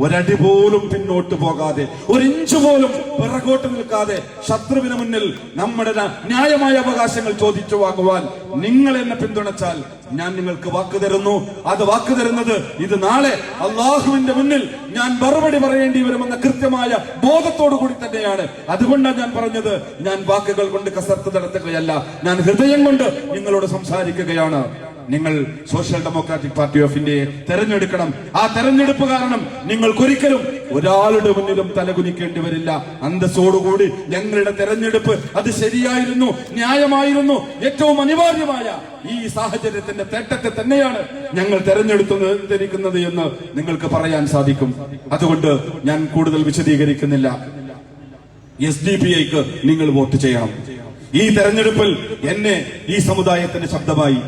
ഒരടി പോലും പിന്നോട്ട് പോകാതെ, ഒരു ഇഞ്ച് പോലും പിറകോട്ട് നിൽക്കാതെ ശത്രുവിന് മുന്നിൽ നമ്മുടെ ന്യായമായ അവകാശങ്ങൾ ചോദിച്ചു വാങ്ങുവാൻ നിങ്ങൾ എന്നെ പിന്തുണച്ചാൽ ഞാൻ നിങ്ങൾക്ക് വാക്ക് തരുന്നു. അത് വാക്ക് തരുന്നത് ഇത് നാളെ അള്ളാഹുവിന്റെ മുന്നിൽ ഞാൻ മറുപടി പറയേണ്ടി വരുമെന്ന കൃത്യമായ ബോധത്തോടു കൂടി തന്നെയാണ്. അതുകൊണ്ടാണ് ഞാൻ പറഞ്ഞത്, ഞാൻ വാക്കുകൾ കൊണ്ട് കസർത്ത് നടത്തുകയല്ല, ഞാൻ ഹൃദയം കൊണ്ട് നിങ്ങളോട് സംസാരിക്കുകയാണ്. നിങ്ങൾ സോഷ്യൽ ഡെമോക്രാറ്റിക് പാർട്ടി ഓഫ് ഇന്ത്യയെ തെരഞ്ഞെടുക്കണം. ആ തെരഞ്ഞെടുപ്പ് കാരണം നിങ്ങൾക്കൊരിക്കലും ഒരാളുടെ മുന്നിലും തലകുനിക്കേണ്ടി വരില്ല. അന്തസ്സോടുകൂടി ഞങ്ങളുടെ തെരഞ്ഞെടുപ്പ് അത് ശരിയായിരുന്നു, ന്യായമായിരുന്നു, ഏറ്റവും അനിവാര്യമായ ഈ സാഹചര്യത്തിന്റെ തേട്ടത്തെ തന്നെയാണ് ഞങ്ങൾ തെരഞ്ഞെടുത്തിരിക്കുന്നത് എന്ന് നിങ്ങൾക്ക് പറയാൻ സാധിക്കും. അതുകൊണ്ട് ഞാൻ കൂടുതൽ വിശദീകരിക്കുന്നില്ല. SDPIക്ക് നിങ്ങൾ വോട്ട് ചെയ്യണം. ഈ തെരഞ്ഞെടുപ്പിൽ എന്നെ ഈ സമുദായത്തിന്റെ ശബ്ദമായി,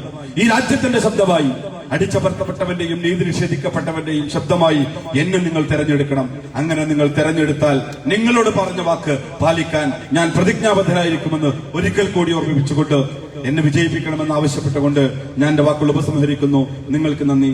ഈ രാജ്യത്തിന്റെ ശബ്ദമായി, അടിച്ചമർത്തപ്പെട്ടവന്റെയും നീതി നിഷേധിക്കപ്പെട്ടവന്റെയും ശബ്ദമായി എന്നെ നിങ്ങൾ തെരഞ്ഞെടുക്കണം. അങ്ങനെ നിങ്ങൾ തെരഞ്ഞെടുത്താൽ നിങ്ങളോട് പറഞ്ഞ വാക്ക് പാലിക്കാൻ ഞാൻ പ്രതിജ്ഞാബദ്ധനായിരിക്കുമെന്ന് ഒരിക്കൽ കൂടി ഓർമ്മിപ്പിച്ചുകൊണ്ട് എന്നെ വിജയിപ്പിക്കണമെന്ന് ആവശ്യപ്പെട്ടുകൊണ്ട് ഞാൻ എന്റെ വാക്കുകൾ ഉപസംഹരിക്കുന്നു. നിങ്ങൾക്ക് നന്ദി.